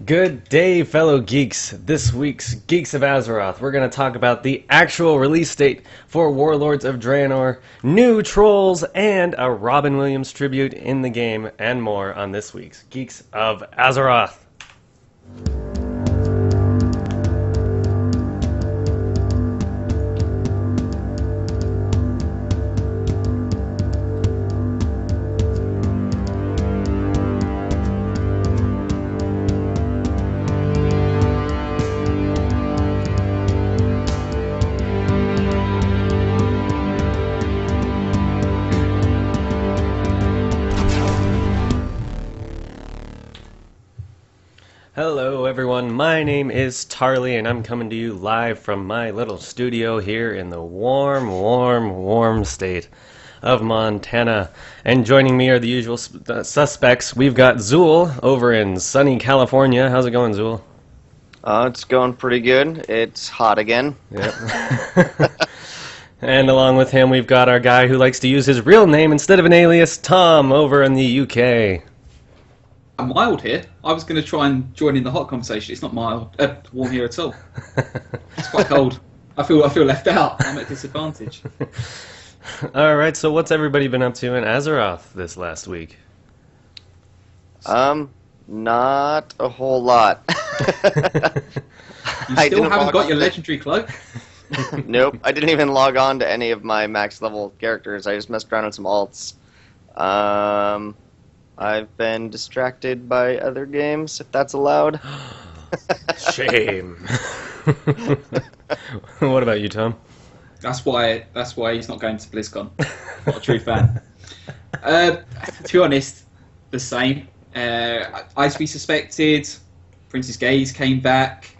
Good day, fellow geeks. This week's Geeks of Azeroth, we're going to talk about the actual release date for Warlords of Draenor, new trolls, and a Robin Williams tribute in the game, and more on this week's Geeks of Azeroth. Hello everyone, my name is Tarly and I'm coming to you live from my little studio here in the warm state of Montana. And joining me are the usual suspects. We've got Zool over in sunny California. How's it going, Zool? It's going pretty good. It's hot again. Yep. And along with him we've got our guy who likes to use his real name instead of an alias, Tom, over in the UK. I'm mild here. I was going to try and join in the hot conversation. It's not warm here at all. It's quite cold. I feel left out. I'm at disadvantage. All right. So what's everybody been up to in Azeroth this last week? Not a whole lot. You still haven't got your legendary cloak? Nope. I didn't even log on to any of my max level characters. I just messed around with some alts. I've been distracted by other games, if that's allowed. Shame. What about you, Tom? That's why he's not going to BlizzCon. Not a true fan. To be honest, the same. As we suspected, Princess Gaze came back,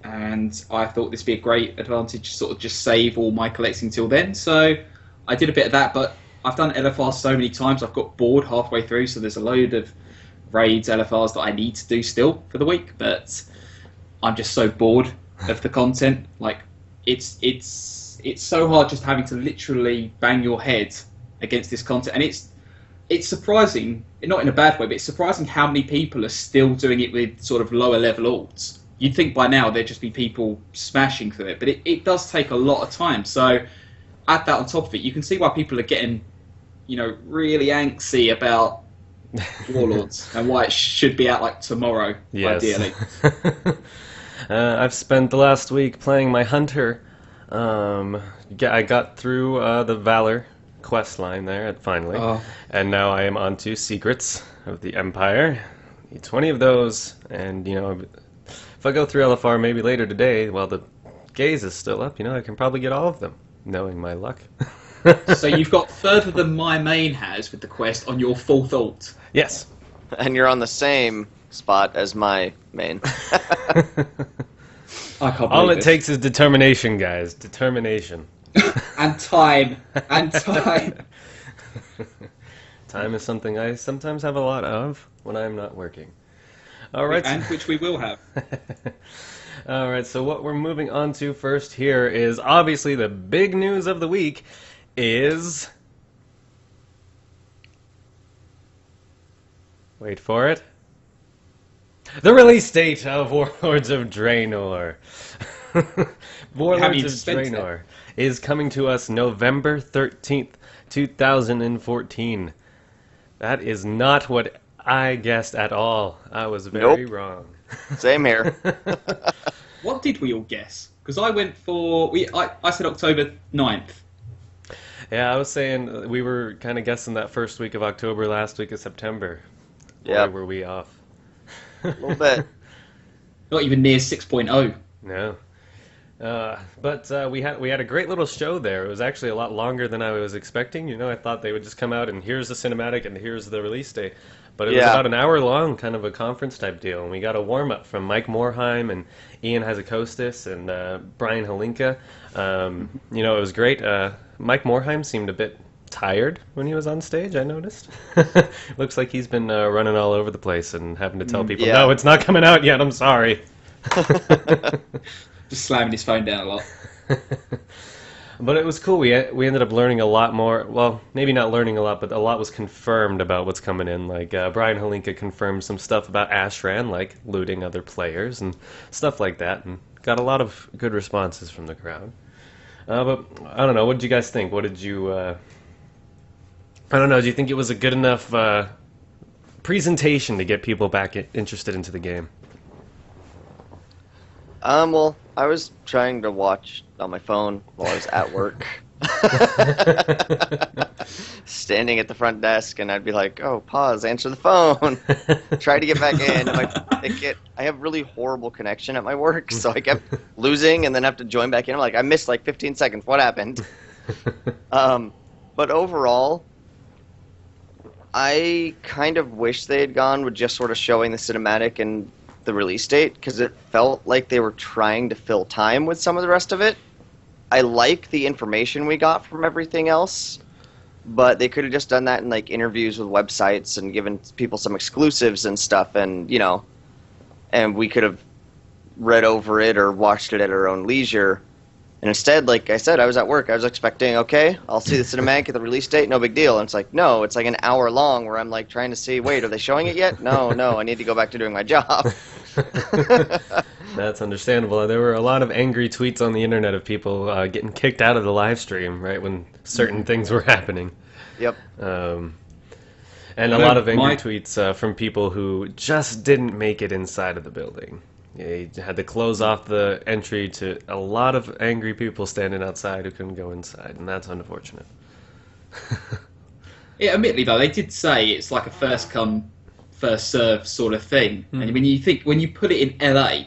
and I thought this would be a great advantage to sort of just save all my collecting till then. So I did a bit of that, but I've done LFR so many times, I've got bored halfway through, so there's a load of raids, LFRs that I need to do still for the week, but I'm just so bored of the content. Like, it's so hard just having to literally bang your head against this content, and it's surprising, not in a bad way, but it's surprising how many people are still doing it with sort of lower level alts. You'd think by now there'd just be people smashing through it, but it does take a lot of time, so add that on top of it, you can see why people are getting really angsty about Warlords and why it should be out like tomorrow, yes. Ideally. I've spent the last week playing my Hunter. I got through the Valor quest line there, finally. Oh. And now I am on to Secrets of the Empire. Need 20 of those, and if I go through LFR maybe later today, while the gaze is still up, I can probably get all of them, knowing my luck. So you've got further than my main has with the quest on your full thought. Yes. And you're on the same spot as my main. I can't All it this. takes is determination, guys. Determination. And time. And time. Time is something I sometimes have a lot of when I'm not working. All right. And which we will have. All right, so what we're moving on to first here is obviously the big news of the week is... Wait for it. The release date of Warlords of Draenor. Warlords of Draenor is coming to us November 13th, 2014. That is not what I guessed at all. I was very wrong. Same here. What did we all guess? Because I went for... I said October 9th. Yeah, I was saying we were kind of guessing that first week of October, last week of September. Yeah. Were we off? A little bit. Not even near 6.0. No. But we had a great little show there. It was actually a lot longer than I was expecting. I thought they would just come out and here's the cinematic and here's the release date. But it was about an hour long, kind of a conference type deal. And we got a warm up from Mike Morheim and Ian Hazakostas and Brian Halinka. It was great. Mike Morheim seemed a bit tired when he was on stage, I noticed. Looks like he's been running all over the place and having to tell people, no, it's not coming out yet, I'm sorry. Just slamming his phone down a lot. But it was cool. We ended up learning a lot more. Well, maybe not learning a lot, but a lot was confirmed about what's coming in. Like Brian Holinka confirmed some stuff about Ashran, like looting other players and stuff like that, and got a lot of good responses from the crowd. But I don't know. What did you guys think? What did you? I don't know. Do you think it was a good enough presentation to get people back interested into the game? Well, I was trying to watch on my phone while I was at work. Standing at the front desk, and I'd be like, oh, pause, answer the phone. Try to get back in. I have really horrible connection at my work, so I kept losing and then have to join back in. I'm like, I missed like 15 seconds. What happened? But overall, I kind of wish they had gone with just sort of showing the cinematic and the release date, because it felt like they were trying to fill time with some of the rest of it. I like the information we got from everything else, but they could have just done that in like interviews with websites and given people some exclusives and stuff, and and we could have read over it or watched it at our own leisure. And instead, like I said, I was at work. I was expecting, okay, I'll see the cinematic at the release date, no big deal. And it's like, no, it's like an hour long where I'm like trying to see, wait, are they showing it yet? No, I need to go back to doing my job. That's understandable. There were a lot of angry tweets on the internet of people getting kicked out of the live stream, right, when certain things were happening. Yep. And a lot of angry tweets from people who just didn't make it inside of the building. They had to close off the entry to a lot of angry people standing outside who couldn't go inside, and that's unfortunate. Yeah, admittedly though, they did say it's like a first come, first serve sort of thing. And when you put it in LA,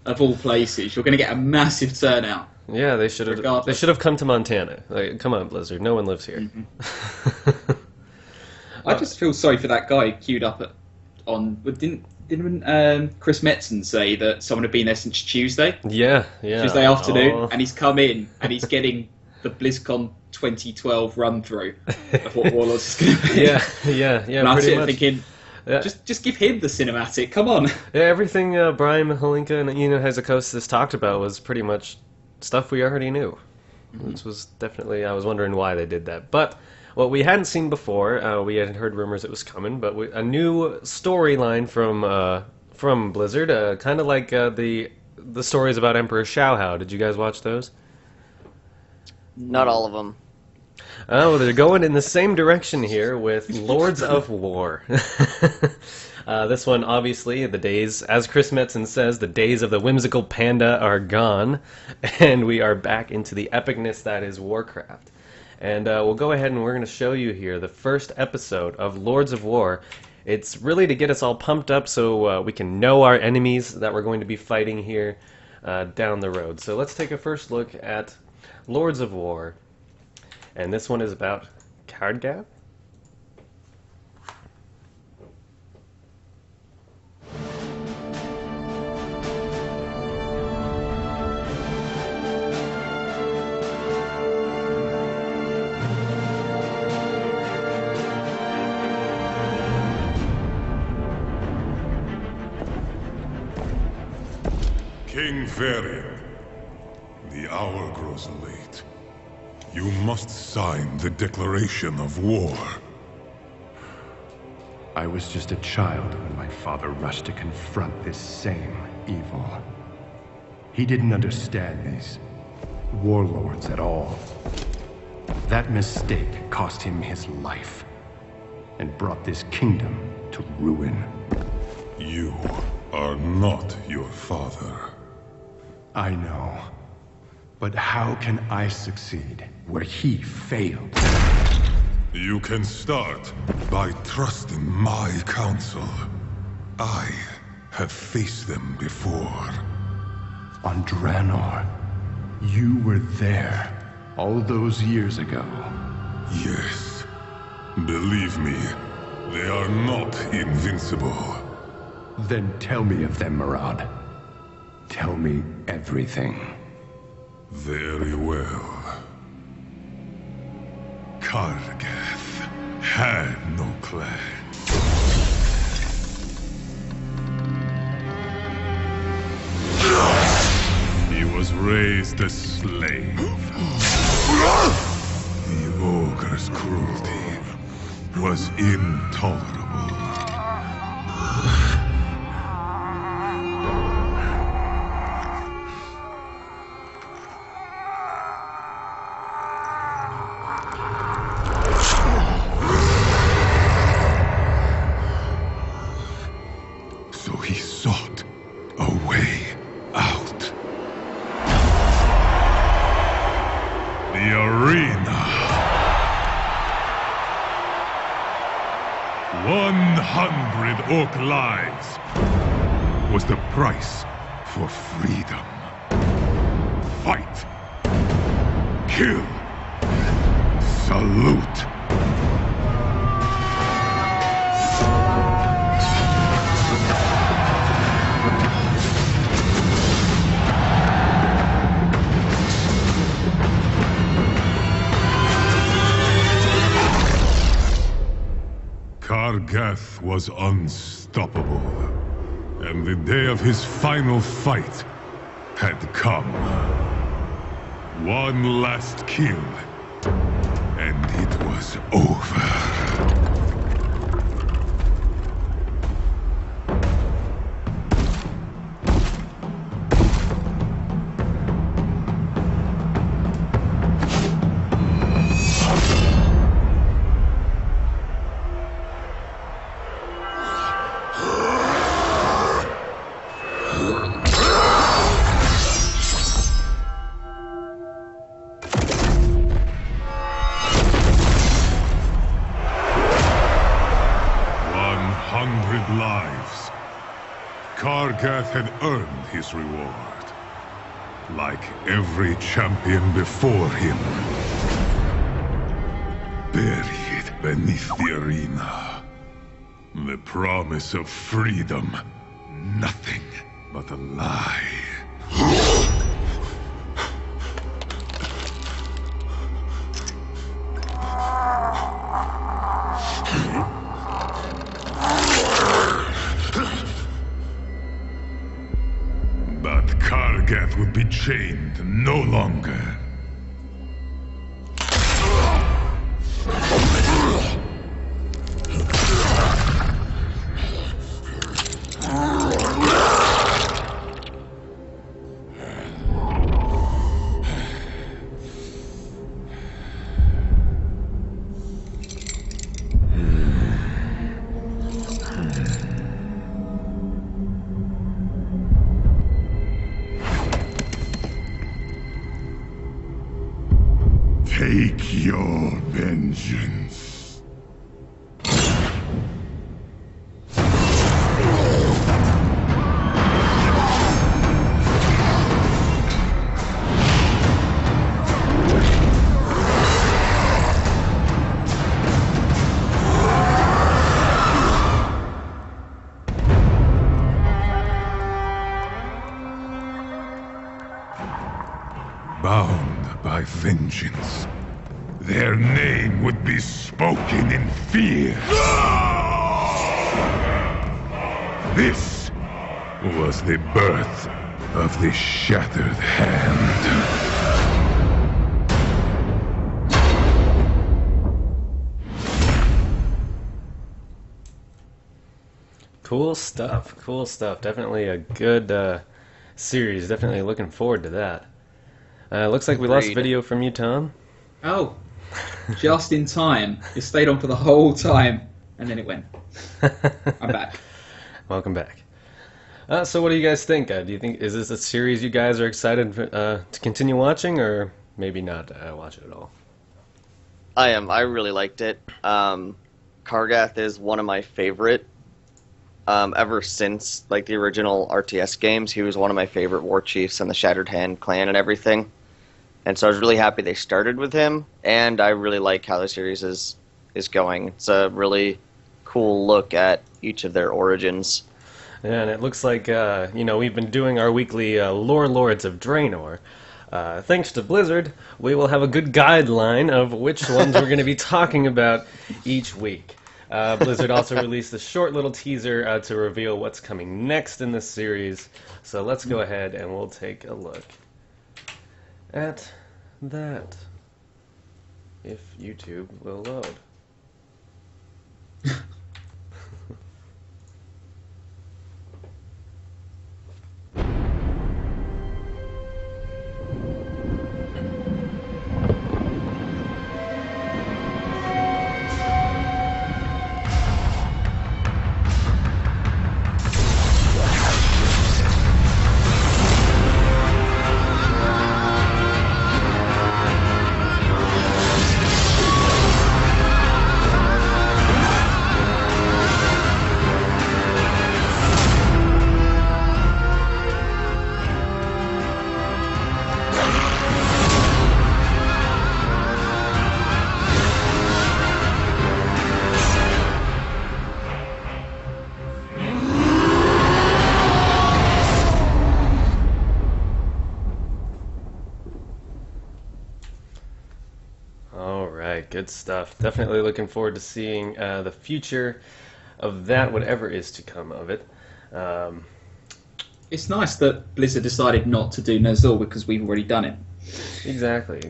of all places, you're going to get a massive turnout. Yeah, they should have. They should have come to Montana. Like, come on, Blizzard. No one lives here. Mm-hmm. I just feel sorry for that guy queued up on. Didn't Chris Metzen say that someone had been there since Tuesday? Yeah. Tuesday afternoon, and he's come in and he's getting the BlizzCon 2012 run through of what Warlords is going to be. Yeah. And I'm sitting much. thinking, just give him the cinematic. Come on. Yeah, everything Brian Holinka and Hazukosis talked about was pretty much stuff we already knew. Which was definitely, I was wondering why they did that. But what we hadn't seen before, we had heard rumors it was coming, but a new storyline from Blizzard, kind of like the stories about Emperor Xiaohao. Did you guys watch those? Not all of them. Oh, they're going in the same direction here with Lords of War. This one, obviously, the days, as Chris Metzen says, the days of the whimsical panda are gone, and we are back into the epicness that is Warcraft. And we'll go ahead and we're going to show you here the first episode of Lords of War. It's really to get us all pumped up so we can know our enemies that we're going to be fighting here down the road. So let's take a first look at Lords of War. And this one is about Kargath. King Varian, the hour grows late. You must sign the declaration of war. I was just a child when my father rushed to confront this same evil. He didn't understand these warlords at all. That mistake cost him his life and brought this kingdom to ruin. You are not your father. I know. But how can I succeed where he failed? You can start by trusting my counsel. I have faced them before. On Draenor, you were there all those years ago. Yes. Believe me, they are not invincible. Then tell me of them, Murad. Tell me everything. Very well. Kargath had no clan. He was raised a slave. His cruelty was intolerable. So he sought a way out. The arena. 100 orc lives was the price for freedom. Fight. Kill. Salute. Kargath was unstoppable, and the day of his final fight had come. One last kill, and it was over. Lives. Kargath had earned his reward, like every champion before him. Buried beneath the arena, the promise of freedom, nothing but a lie. Kargath would be chained no longer. Take your vengeance. Bound by vengeance, their name would be spoken in fear. This was the birth of the Shattered Hand. Cool stuff. Cool stuff. Definitely a good series. Definitely looking forward to that. Looks like we lost video from you, Tom. Oh, just in time. It stayed on for the whole time, and then it went. I'm back. Welcome back. So what do you guys think? Do you think, is this a series you guys are excited to continue watching, or maybe not watch it at all? I am. I really liked it. Kargath is one of my favorite. Ever since like the original RTS games, he was one of my favorite war chiefs in the Shattered Hand clan and everything. And so I was really happy they started with him, and I really like how the series is going. It's a really cool look at each of their origins. Yeah, and it looks like, we've been doing our weekly Warlords of Draenor. Thanks to Blizzard, we will have a good guideline of which ones we're going to be talking about each week. Blizzard also released a short little teaser to reveal what's coming next in this series. So let's go ahead and we'll take a look at that. if YouTube will load. Good stuff. Definitely looking forward to seeing the future of that, whatever is to come of it. It's nice that Blizzard decided not to do Ner'zhul because we've already done it. Exactly.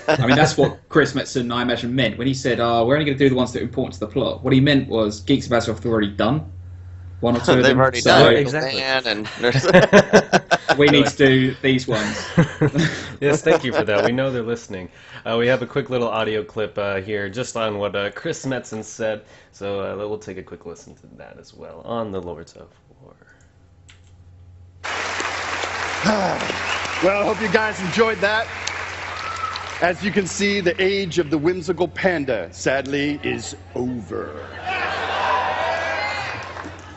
I mean, that's what Chris Metzen, I imagine, meant when he said, we're only going to do the ones that are important to the plot. What he meant was Geeks of Azeroth have already done one or two of them. They've already done it. Exactly. And we need to do these ones. Yes, thank you for that. We know they're listening. We have a quick little audio clip here just on what Chris Metzen said, so we'll take a quick listen to that as well on the Lords of War. Well, I hope you guys enjoyed that. As you can see, the age of the whimsical panda, sadly, is over.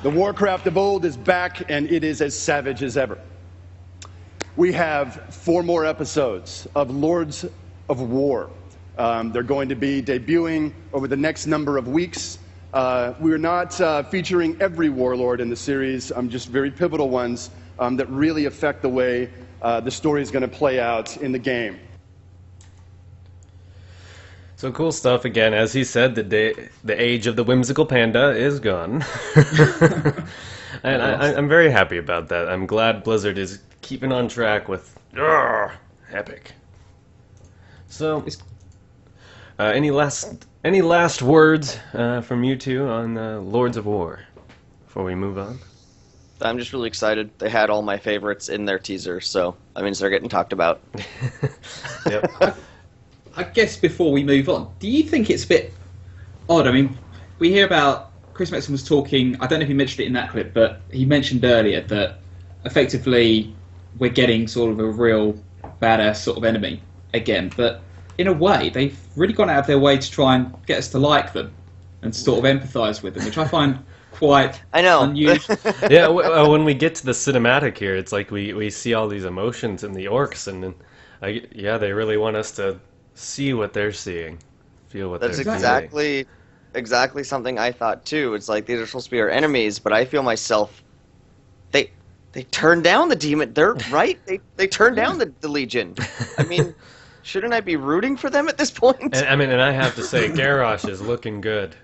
The Warcraft of old is back, and it is as savage as ever. We have 4 more episodes of Lords of War. They're going to be debuting over the next number of weeks. We're not featuring every warlord in the series, just very pivotal ones that really affect the way the story is going to play out in the game. So cool stuff again. As he said, the age of the whimsical panda is gone. And I'm very happy about that. I'm glad Blizzard is keeping on track with epic. So, any last words from you two on Lords of War before we move on? I'm just really excited. They had all my favorites in their teaser, so that means they're getting talked about. Yep. I guess before we move on, do you think it's a bit odd? I mean, we hear about Chris Metzen was talking, I don't know if he mentioned it in that clip, but he mentioned earlier that effectively we're getting sort of a real badass sort of enemy again. But in a way, they've really gone out of their way to try and get us to like them and sort of empathise with them, which I find quite unusual. Yeah, when we get to the cinematic here, it's like we see all these emotions in the orcs, and then, they really want us to see what they're seeing, feel what they're feeling. That's exactly something I thought too. It's like these are supposed to be our enemies, but I feel myself. They turned down the demon. They're right. They turned down the Legion. I mean, shouldn't I be rooting for them at this point? And I have to say, Garrosh is looking good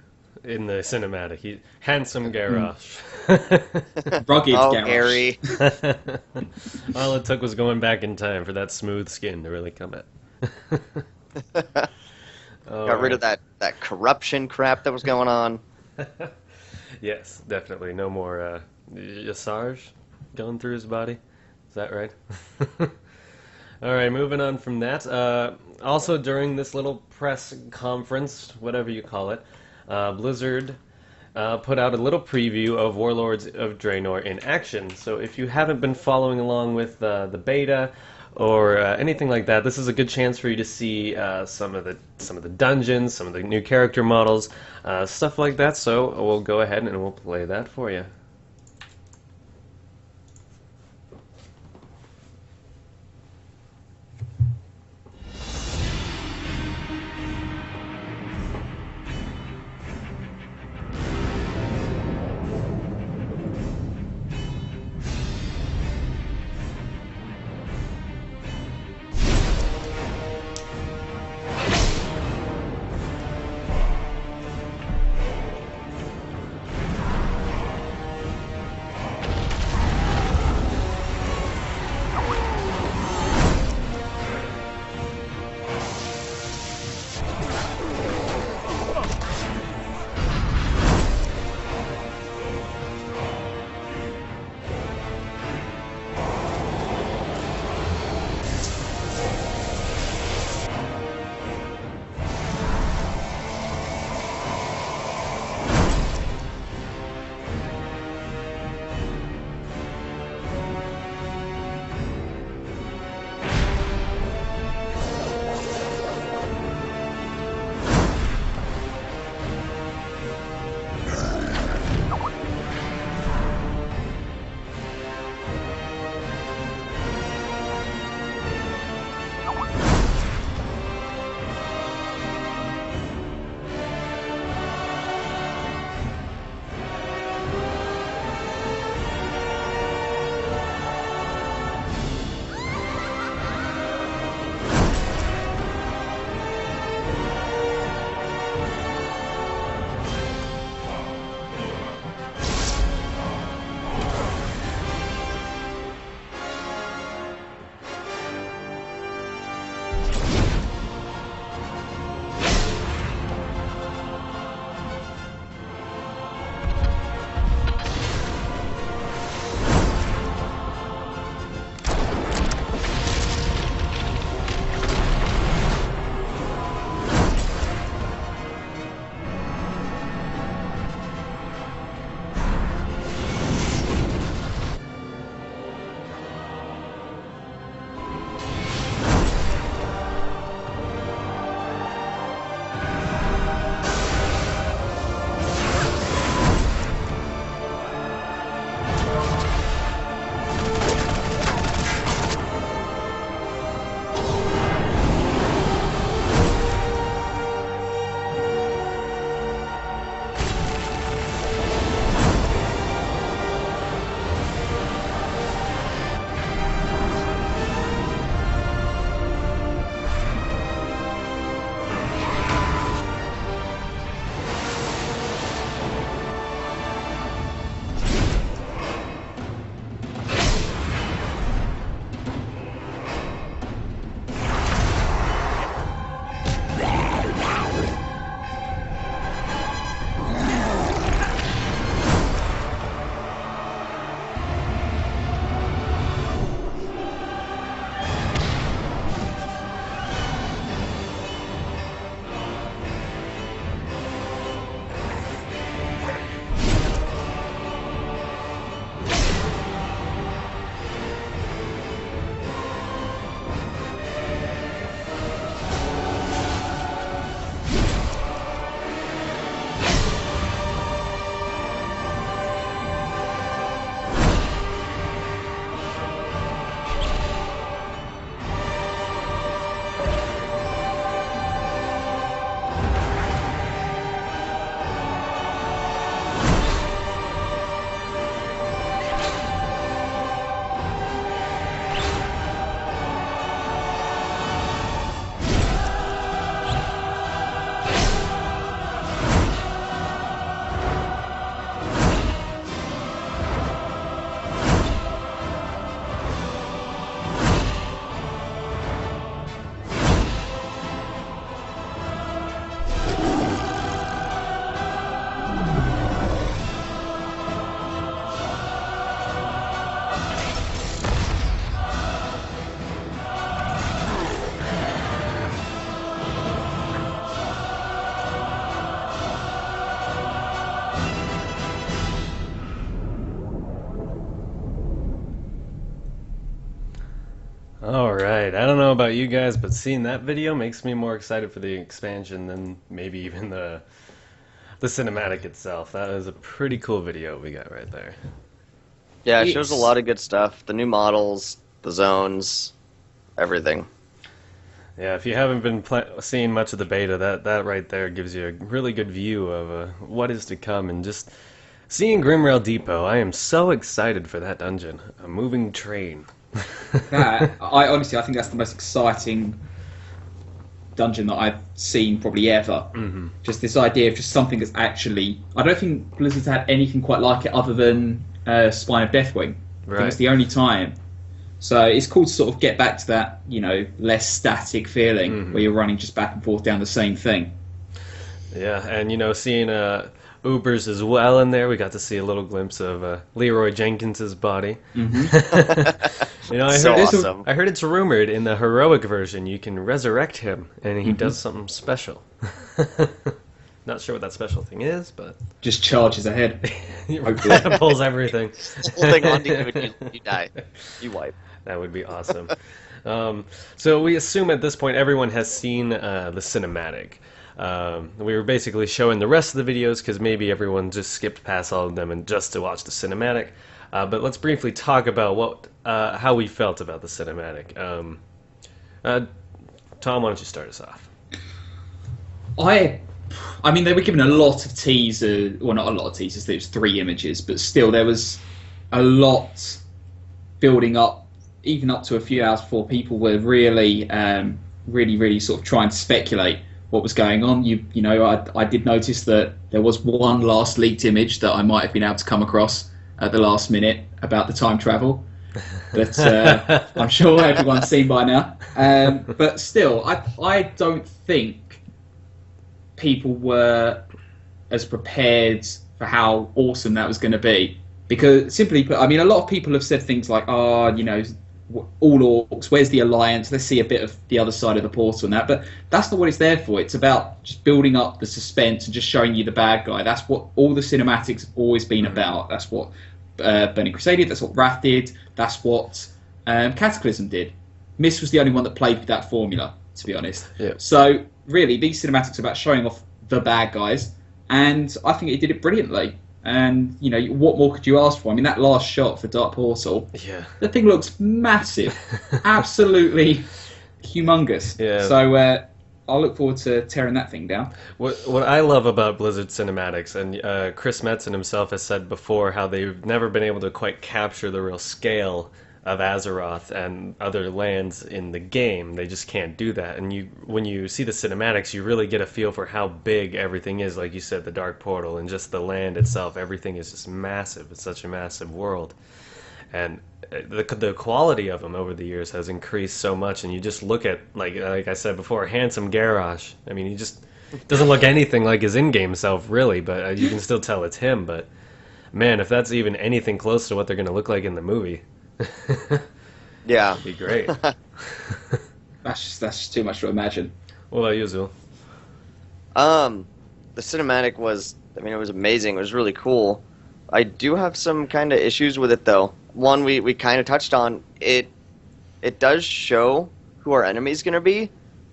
in the cinematic. Handsome Garrosh. Rugged Gary. All it took was going back in time for that smooth skin to really come at. Got rid of that corruption crap that was going on. Yes, definitely. No more Yasarj going through his body. Is that right? All right, moving on from that. Also, during this little press conference, whatever you call it, Blizzard put out a little preview of Warlords of Draenor in action. So if you haven't been following along with the beta or anything like that, this is a good chance for you to see some of the dungeons, some of the new character models, stuff like that. So we'll go ahead and we'll play that for you. All right. I don't know about you guys, but seeing that video makes me more excited for the expansion than maybe even the cinematic itself. That was a pretty cool video we got right there. Yeah, it shows a lot of good stuff. The new models, the zones, everything. Yeah, if you haven't been seeing much of the beta, that right there gives you a really good view of what is to come. And just seeing Grimrail Depot, I am so excited for that dungeon. A moving train. I honestly, I think that's the most exciting dungeon that I've seen probably ever. Mm-hmm. Just this idea of just something that's actually... I don't think Blizzard's had anything quite like it other than Spine of Deathwing. I think it's the only time. So it's cool to sort of get back to that, less static feeling where you're running just back and forth down the same thing. Yeah, and seeing Ubers as well in there, we got to see a little glimpse of Leroy Jenkins's body. Mm-hmm. I heard it's rumored in the heroic version you can resurrect him, and he does something special. Not sure what that special thing is, but just charges ahead. Pulls everything. Holding on to you and you die. You wipe. That would be awesome. So we assume at this point everyone has seen the cinematic. We were basically showing the rest of the videos because maybe everyone just skipped past all of them and just to watch the cinematic. But let's briefly talk about how we felt about the cinematic. Tom, why don't you start us off? I mean, they were given a lot of teasers. Well, not a lot of teasers. There was 3 images, but still, there was a lot building up, even up to a few hours before people were really sort of trying to speculate what was going on. I did notice that there was one last leaked image that I might have been able to come across at the last minute about the time travel, but I'm sure everyone's seen by now. But still, I don't think people were as prepared for how awesome that was going to be. Because simply put, I mean, a lot of people have said things like, all orcs, where's the alliance? Let's see a bit of the other side of the portal and that. But that's not what it's there for. It's about just building up the suspense and just showing you the bad guy. That's what all the cinematics have always been about. That's what Burning Crusade did. That's what Wrath did. That's what Cataclysm did. Mist was the only one that played with that formula, to be honest. Yeah. So really, these cinematics are about showing off the bad guys, and I think it did it brilliantly. And what more could you ask for? I mean, that last shot for Dark Portal, the thing looks massive, absolutely humongous. Yeah. So I'll look forward to tearing that thing down. What I love about Blizzard Cinematics, and Chris Metzen himself has said before how they've never been able to quite capture the real scale of Azeroth and other lands in the game. They just can't do that. And when you see the cinematics, you really get a feel for how big everything is. Like you said, the Dark Portal and just the land itself. Everything is just massive. It's such a massive world. And the quality of them over the years has increased so much. And you just look at, like I said before, handsome Garrosh. I mean, he just doesn't look anything like his in-game self, really. But you can still tell it's him. But, man, if that's even anything close to what they're going to look like in the movie... Yeah. That'd be great. That's just too much to imagine. What about you, Zul? The cinematic was, it was amazing. It was really cool. I do have some kind of issues with it, though. One, we kind of touched on. It does show who our enemy's going to be,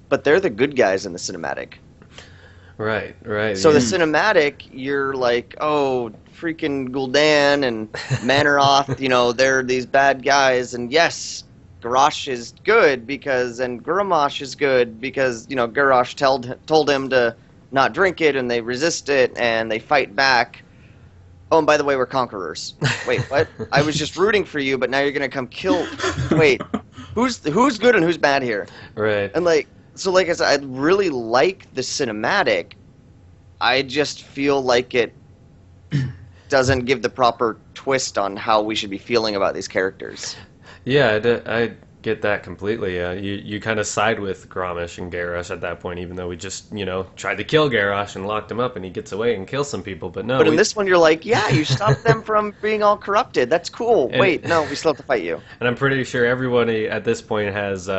but they're the good guys in the cinematic. Right. So the cinematic, you're like, oh, freaking Gul'dan and Manaroth, they're these bad guys, and yes, Garrosh is good and Grimosh is good because, Garrosh told him to not drink it, and they resist it, and they fight back. Oh, and by the way, we're conquerors. Wait, what? I was just rooting for you, but now you're gonna come kill... Wait, who's good and who's bad here? Right. And so like I said, I really like the cinematic. I just feel like it doesn't give the proper twist on how we should be feeling about these characters. Yeah, I get that completely. You kind of side with Grommash and Garrosh at that point, even though we just, tried to kill Garrosh and locked him up and he gets away and kills some people. But no. But in this one, you're like, yeah, you stopped them from being all corrupted. That's cool. Wait, no, we still have to fight you. And I'm pretty sure everybody at this point has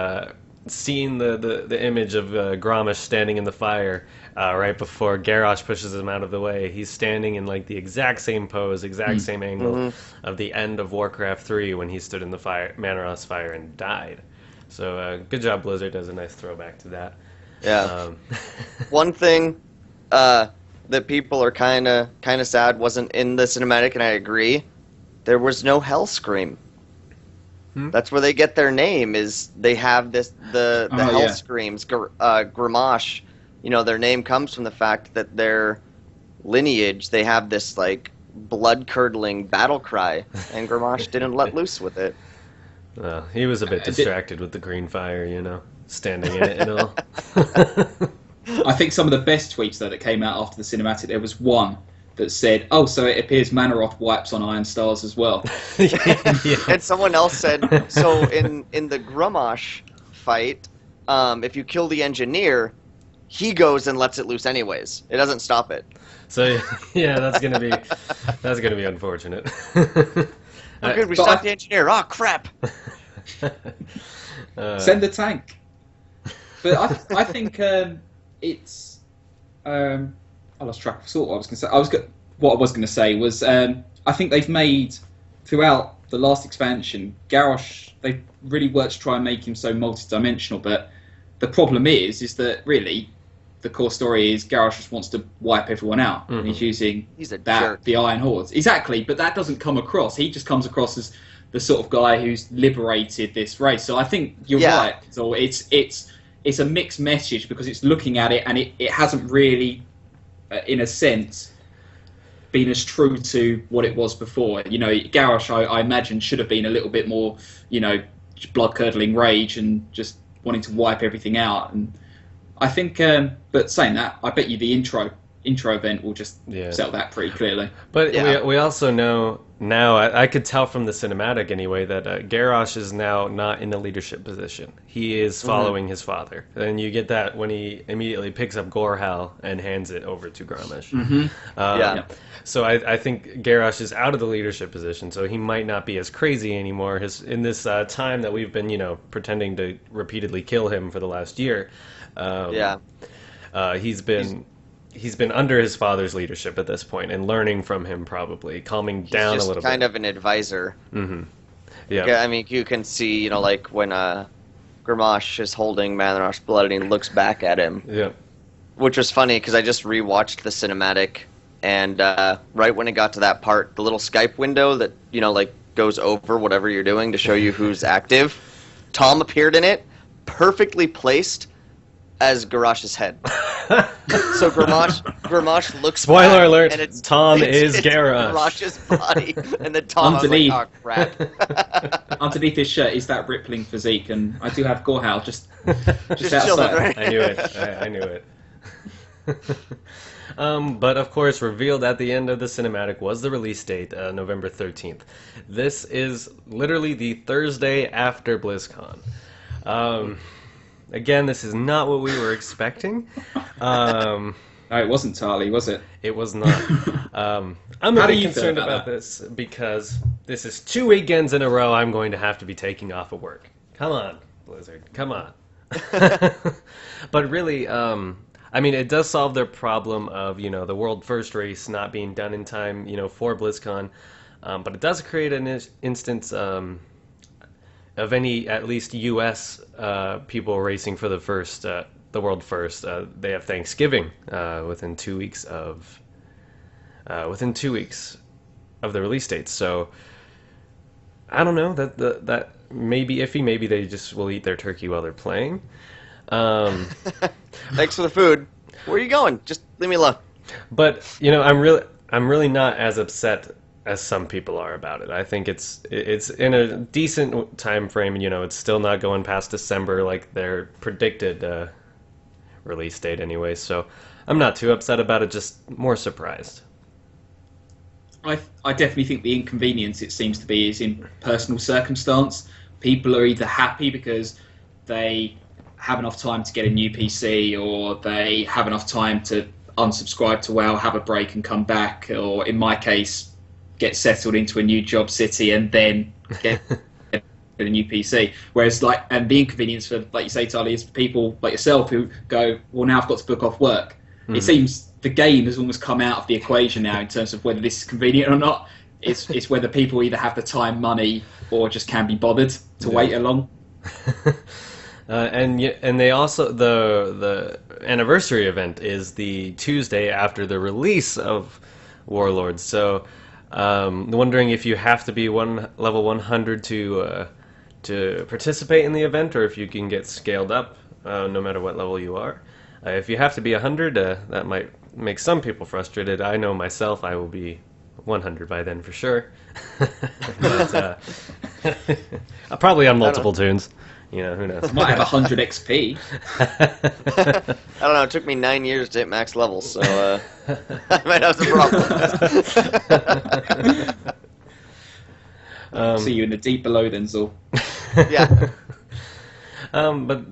seen the image of Grommash standing in the fire right before Garrosh pushes him out of the way. He's standing in like the exact same pose, exact same angle of the end of Warcraft 3 when he stood in the fire, Manaroth's fire, and died. So good job, Blizzard. Does a nice throwback to that. Yeah. One thing that people are kind of sad wasn't in the cinematic, and I agree. There was no Hell Scream. That's where they get their name. Is they have the Hell Screams, Gramash. You know, their name comes from the fact that their lineage, they have this like blood-curdling battle cry, and Gramash didn't let loose with it. He was a bit distracted with the green fire, you know, standing in it and all. I think some of the best tweets though that came out after the cinematic, there was one that said, "Oh, so it appears Manaroth wipes on Iron Stars as well." Yeah. And someone else said, "So in the Gramash fight, if you kill the engineer, he goes and lets it loose anyways. It doesn't stop it." So yeah, that's gonna be unfortunate. Oh, good, we stopped the engineer. Oh, crap. Send the tank. But I think it's... I lost track of what I was going to say. What I was going to say was I think they've made, throughout the last expansion, Garrosh, they really worked to try and make him so multi-dimensional, but the problem is that really the core story is Garrosh just wants to wipe everyone out. And he's using the Iron Hordes. Exactly, but that doesn't come across. He just comes across as the sort of guy who's liberated this race. So I think you're right. So it's a mixed message because it's looking at it and it hasn't really, in a sense, been as true to what it was before. You know, Garrosh, I imagine, should have been a little bit more, you know, blood-curdling rage and just wanting to wipe everything out. And I think, but saying that, I bet you the intro event will just settle that pretty clearly. But we also know now, I could tell from the cinematic anyway, that Garrosh is now not in a leadership position. He is following his father. And you get that when he immediately picks up Gorhal and hands it over to Gramash. So I think Garrosh is out of the leadership position, so he might not be as crazy anymore. In this time that we've been, you know, pretending to repeatedly kill him for the last year, he's been under his father's leadership at this point and learning from him, probably calming down a little bit. He's kind of an advisor. Yeah, I mean, you can see, you know, like when Gramash is holding Manaroth's blood and he looks back at him. Yeah. Which was funny because I just rewatched the cinematic, and right when it got to that part, the little Skype window that, you know, like goes over whatever you're doing to show you who's active, Tom appeared in it, perfectly placed as Garrosh's head. So Gramash looks Spoiler back, alert, and it's Garrosh. Garrosh's body, and then Tom was like, oh, crap. Underneath his shirt is that rippling physique, and I do have Gorhal just outside. Chilling, right? I knew it. I knew it. But of course, revealed at the end of the cinematic was the release date, November 13th. This is literally the Thursday after BlizzCon. Again, this is not what we were expecting. No, it wasn't Tali, was it? It was not. I'm a bit concerned about this because this is 2 weekends in a row I'm going to have to be taking off of work. Come on, Blizzard. Come on. But really, I mean, it does solve their problem of, you know, the World First race not being done in time, you know, for BlizzCon. But it does create an instance of any, at least U.S. People racing for the World First. They have Thanksgiving within 2 weeks of the release date. So I don't know, that may be iffy. Maybe they just will eat their turkey while they're playing. Thanks for the food. Where are you going? Just leave me alone. But you know, I'm really not as upset as some people are about it. I think it's in a decent time frame. You know, it's still not going past December like their predicted release date anyway. So I'm not too upset about it. Just more surprised. I definitely think the inconvenience, it seems to be, is in personal circumstance. People are either happy because they have enough time to get a new PC, or they have enough time to unsubscribe to WoW, have a break and come back, or in my case, get settled into a new job city and then get a new PC. Whereas, and the inconvenience for, like you say, Tali, is people like yourself who go, well, now I've got to book off work. It seems the game has almost come out of the equation now in terms of whether this is convenient or not. It's whether people either have the time, money, or just can be bothered to wait along. And they also the anniversary event is the Tuesday after the release of Warlords. So, wondering if you have to be level 100 to participate in the event, or if you can get scaled up no matter what level you are. If you have to be 100, that might make some people frustrated. I know myself, I will be 100 by then for sure. But probably on multiple tunes. You know, who knows? Might have 100 XP. I don't know. It took me 9 years to hit max level, so I might have some problems. See you in the deep below then, Zul. Yeah. But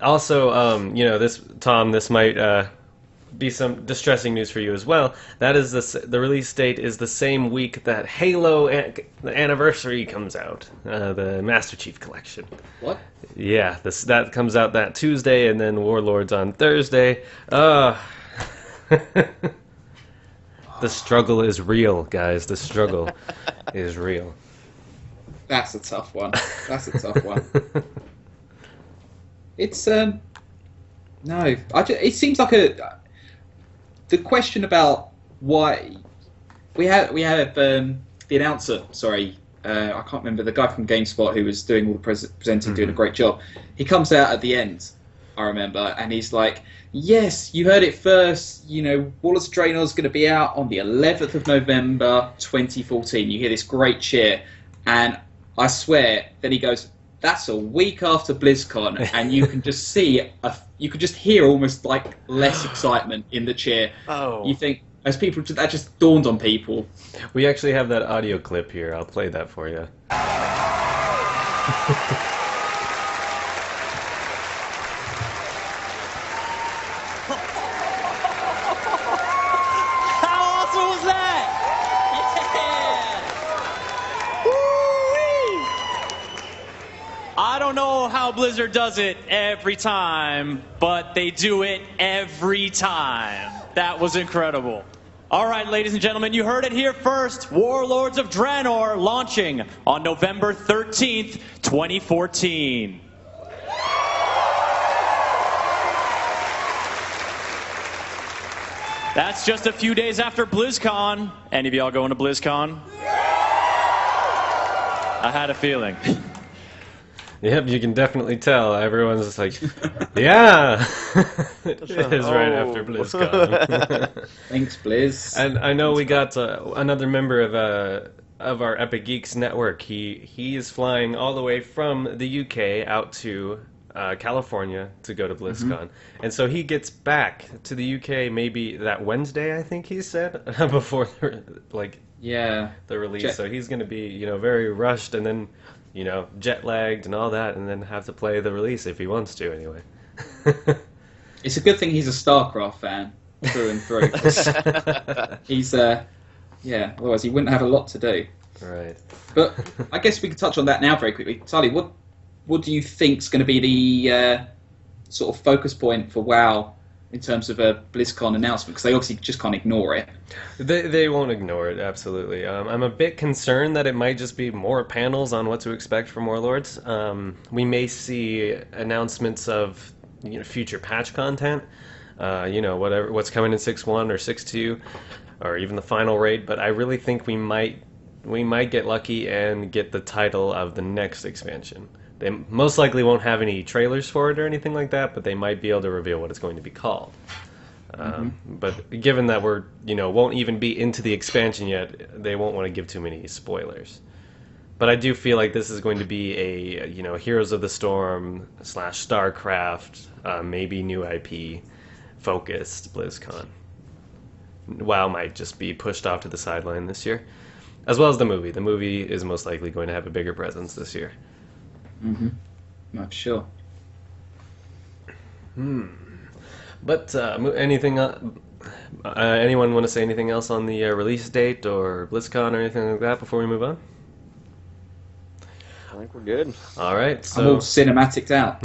also, you know, this might be some distressing news for you as well. That is the release date is the same week that Halo the Anniversary comes out, the Master Chief Collection. What? Yeah, that comes out that Tuesday, and then Warlords on Thursday. The struggle is real, guys. The struggle is real. That's a tough one. It's no. It seems like the question about why we have the announcer. Sorry, I can't remember the guy from GameSpot who was doing all the presenting, doing a great job. He comes out at the end, I remember, and he's like, "Yes, you heard it first. You know, Warlords of Draenor is going to be out on the 11th of November, 2014." You hear this great cheer, and I swear, then he goes, "That's a week after BlizzCon," and you can just see, you could just hear almost like less excitement in the cheer. Oh. You think, as people, that just dawned on people. We actually have that audio clip here. I'll play that for you. How awesome was that? Yeah! Woo-wee! I don't know how Blizzard does it every time, but they do it every time. That was incredible. All right, ladies and gentlemen, you heard it here first. Warlords of Draenor launching on November 13th, 2014. That's just a few days after BlizzCon. Any of y'all going to BlizzCon? I had a feeling. Yep, you can definitely tell. Everyone's just like, yeah, it is right after BlizzCon. Thanks, Blizz. And I know we got another member of our Epic Geeks network. He is flying all the way from the UK out to California to go to BlizzCon, and so he gets back to the UK maybe that Wednesday, I think he said, before the release. So he's going to be very rushed, and then jet lagged and all that, and then have to play the release if he wants to anyway. It's a good thing he's a StarCraft fan through and through. He's otherwise he wouldn't have a lot to do. Right. But I guess we can touch on that now very quickly. Sally, what do you think's going to be the sort of focus point for WoW in terms of a BlizzCon announcement? Because they obviously just can't ignore it. They won't ignore it, absolutely. I'm a bit concerned that it might just be more panels on what to expect from Warlords. We may see announcements of future patch content, what's coming in 6.1 or 6.2, or even the final raid. But I really think we might get lucky and get the title of the next expansion. They most likely won't have any trailers for it or anything like that, but they might be able to reveal what it's going to be called. But given that we're, won't even be into the expansion yet, they won't want to give too many spoilers. But I do feel like this is going to be a, Heroes of the Storm / StarCraft, maybe new IP focused BlizzCon. WoW might just be pushed off to the sideline this year, as well as the movie. The movie is most likely going to have a bigger presence this year. I'm sure. But anything? Anyone want to say anything else on the release date or BlizzCon or anything like that before we move on? I think we're good. All right. I'm all cinematicked out.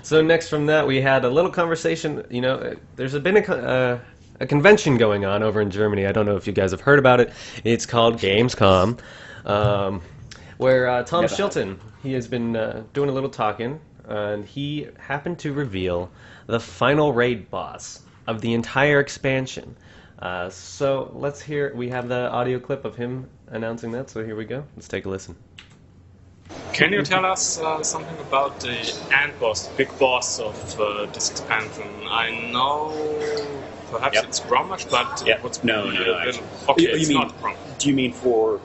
So next from that, we had a little conversation. There's been a convention going on over in Germany. I don't know if you guys have heard about it. It's called Gamescom. where Tom Never Shilton, he has been doing a little talking, and he happened to reveal the final raid boss of the entire expansion. So let's hear, we have the audio clip of him announcing that, so here we go. Let's take a listen. Can you tell us something about the end boss, the big boss of this expansion? I know perhaps it's Grommash, but what's No. Okay, you it's mean, not Grommash. Do you mean for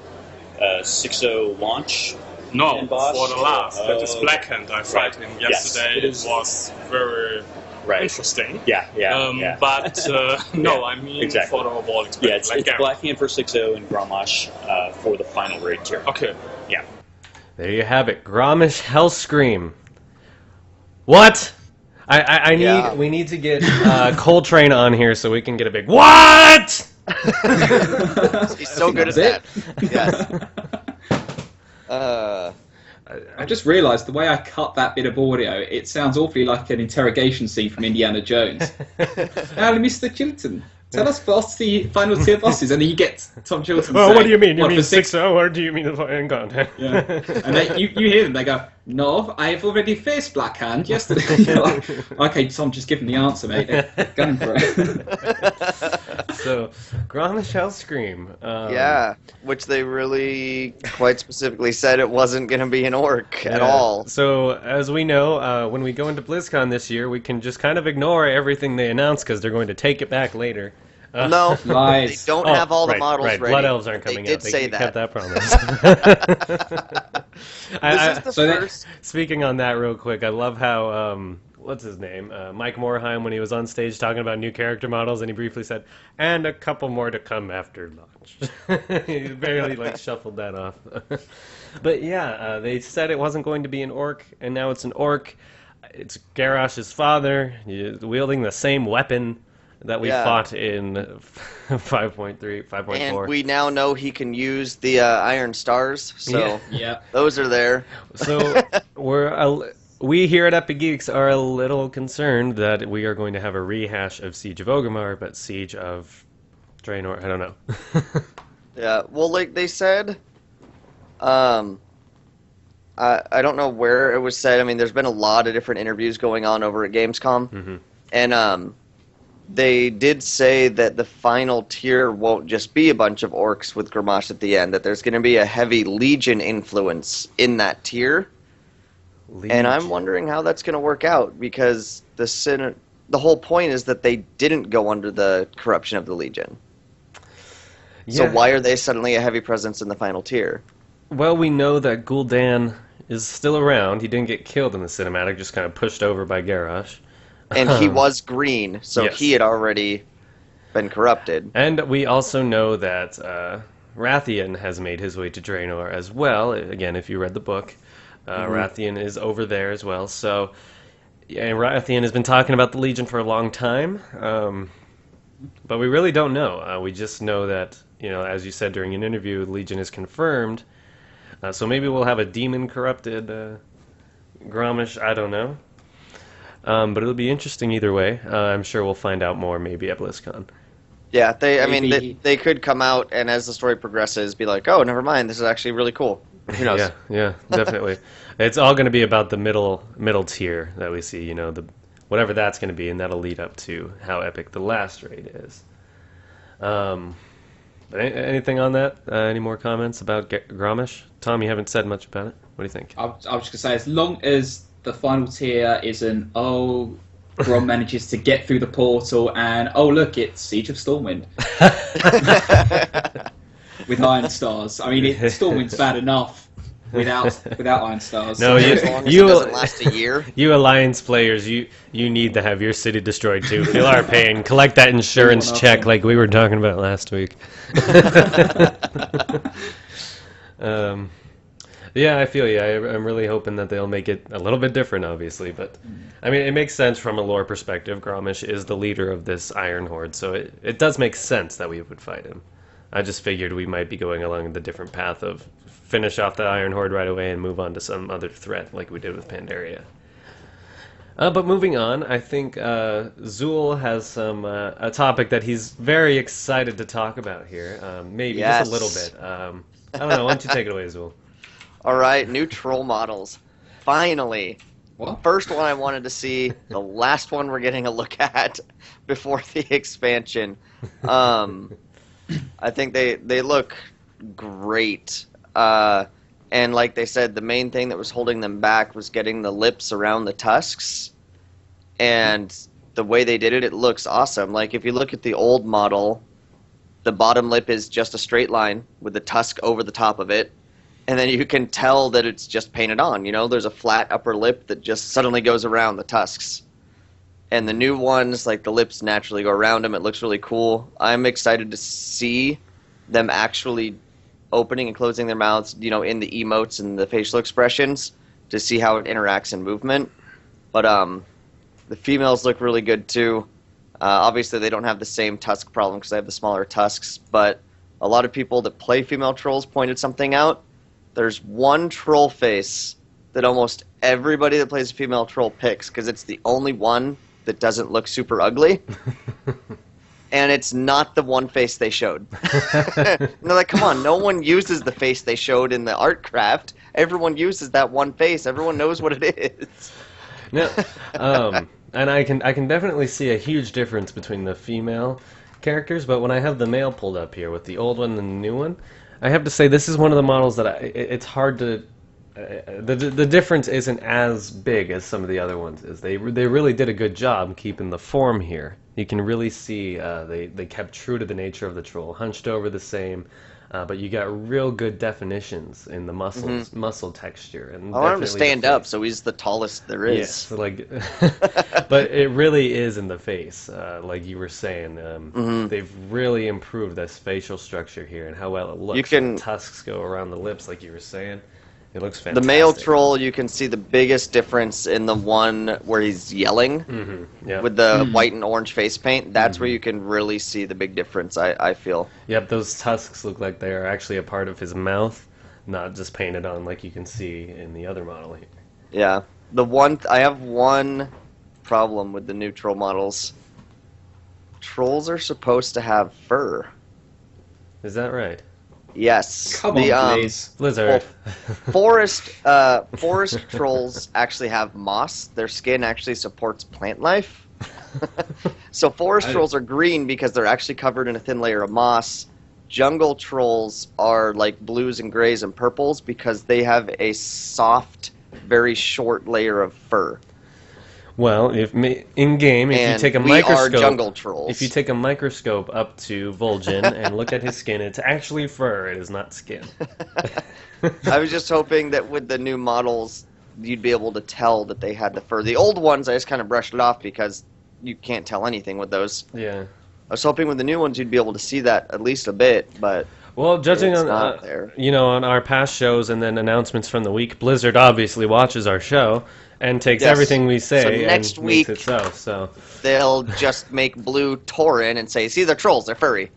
6.0 launch? No, end boss? for the last. That is Blackhand. I fought him yesterday. Yes, it was very interesting. Yeah. But no, I mean for the whole expansion. Yeah, it's Blackhand for 6.0 and Grommash for the final raid tier. Okay. Yeah. There you have it, Grommash Hellscream. What? We need to get Coltrane on here so we can get a big what? He's so good at that. Yes. I just realised the way I cut that bit of audio, it sounds awfully like an interrogation scene from Indiana Jones. Now, Mr. Chilton, tell us what's the final tier bosses, and then you get Tom Chilton. Well, saying, what do you mean? You "What, mean for 6-0, or do you mean the final content? Yeah. And then you hear them, they go, "No, I have already faced Blackhand yesterday." You're like, okay, Tom, just give them the answer, mate. They're going for it. So, Grommash Hellscream. Yeah, which they really quite specifically said it wasn't going to be an orc at all. So, as we know, when we go into BlizzCon this year, we can just kind of ignore everything they announce because they're going to take it back later. No, Lies. they don't have all the models ready. Blood Elves aren't coming they out. Did say they kept that. promise. This is the first. Speaking on that real quick, I love how, what's his name? Mike Morheim, when he was on stage talking about new character models, and he briefly said, and a couple more to come after launch. He barely, shuffled that off. But yeah, they said it wasn't going to be an orc, and now it's an orc. It's Garrosh's father, wielding the same weapon that we fought in 5.3, 5.4. And we now know he can use the Iron Stars, so those are there. So we here at Epic Geeks are a little concerned that we are going to have a rehash of Siege of Orgrimmar, but Siege of Draenor, I don't know. Yeah, well, like they said, I don't know where it was said. I mean, there's been a lot of different interviews going on over at Gamescom, and they did say that the final tier won't just be a bunch of orcs with Grommash at the end, that there's going to be a heavy Legion influence in that tier. Legion. And I'm wondering how that's going to work out, because the whole point is that they didn't go under the corruption of the Legion. Yeah. So why are they suddenly a heavy presence in the final tier? Well, we know that Gul'dan is still around. He didn't get killed in the cinematic, just kind of pushed over by Garrosh. And he was green, so he had already been corrupted. And we also know that Rathian has made his way to Draenor as well. Again, if you read the book, Rathian is over there as well. So, and Rathian has been talking about the Legion for a long time, but we really don't know. We just know that, as you said during an interview, the Legion is confirmed. So maybe we'll have a demon-corrupted Grommash, I don't know. But it'll be interesting either way. I'm sure we'll find out more maybe at BlizzCon. Yeah, they could come out and as the story progresses be like, oh, never mind, this is actually really cool. Who knows? Yeah, definitely. It's all going to be about the middle tier that we see, whatever that's going to be, and that'll lead up to how epic the last raid is. But anything on that? Any more comments about Grommash? Tom, you haven't said much about it. What do you think? I was just going to say, as long as the final tier isn't, Grom manages to get through the portal and, look, it's Siege of Stormwind. With Iron Stars. I mean, Stormwind's bad enough without Iron Stars. No, as long as it doesn't last a year. You Alliance players, you need to have your city destroyed too. Feel our pain. Collect that insurance check like we were talking about last week. Yeah, I feel you. I'm really hoping that they'll make it a little bit different, obviously. But, I mean, it makes sense from a lore perspective. Grommash is the leader of this Iron Horde, so it does make sense that we would fight him. I just figured we might be going along the different path of finish off the Iron Horde right away and move on to some other threat like we did with Pandaria. But moving on, I think Zool has a topic that he's very excited to talk about here. Maybe just a little bit. I don't know. Why don't you take it away, Zool? All right, new troll models. Finally. What? First one I wanted to see, the last one we're getting a look at before the expansion. I think they look great. And like they said, the main thing that was holding them back was getting the lips around the tusks. And the way they did it, it looks awesome. Like, if you look at the old model, the bottom lip is just a straight line with the tusk over the top of it. And then you can tell that it's just painted on. You know, there's a flat upper lip that just suddenly goes around the tusks. And the new ones, like, the lips naturally go around them. It looks really cool. I'm excited to see them actually opening and closing their mouths, you know, in the emotes and the facial expressions to see how it interacts in movement. But the females look really good too. Obviously, they don't have the same tusk problem because they have the smaller tusks, but a lot of people that play female trolls pointed something out. There's one troll face that almost everybody that plays a female troll picks because it's the only one that doesn't look super ugly. And it's not the one face they showed. And they're like, come on, no one uses the face they showed in the art craft. Everyone uses that one face. Everyone knows what it is. No, and I can definitely see a huge difference between the female characters, but when I have the male pulled up here with the old one and the new one, I have to say this is one of the models that it's hard to... the difference isn't as big as some of the other ones is. They really did a good job keeping the form here. You can really see they kept true to the nature of the troll, hunched over the same, but you got real good definitions in the muscle texture. And I want him to stand up, so he's the tallest there is. Yes, like, but it really is in the face, like you were saying. They've really improved this facial structure here and how well it looks. The tusks go around the lips, like you were saying. It looks fantastic. The male troll, you can see the biggest difference in the one where he's yelling with the white and orange face paint. That's where you can really see the big difference, I feel. Yep, those tusks look like they are actually a part of his mouth, not just painted on like you can see in the other model here. Yeah. I have one problem with the new troll models. Trolls are supposed to have fur. Is that right? Yes. Come on, please. Blizzard. Well, forest trolls actually have moss. Their skin actually supports plant life. So forest trolls are green because they're actually covered in a thin layer of moss. Jungle trolls are like blues and grays and purples because they have a soft, very short layer of fur. Well, in game, if you take a microscope, we are jungle trolls. If you take a microscope up to Vol'jin and look at his skin, it's actually fur. It is not skin. I was just hoping that with the new models, you'd be able to tell that they had the fur. The old ones, I just kind of brushed it off because you can't tell anything with those. Yeah. I was hoping with the new ones, you'd be able to see that at least a bit, but. Well, judging on on our past shows and then announcements from the week, Blizzard obviously watches our show and takes everything we say next and week, makes it so. They'll just make blue Tauren and say, "See, they're trolls. They're furry."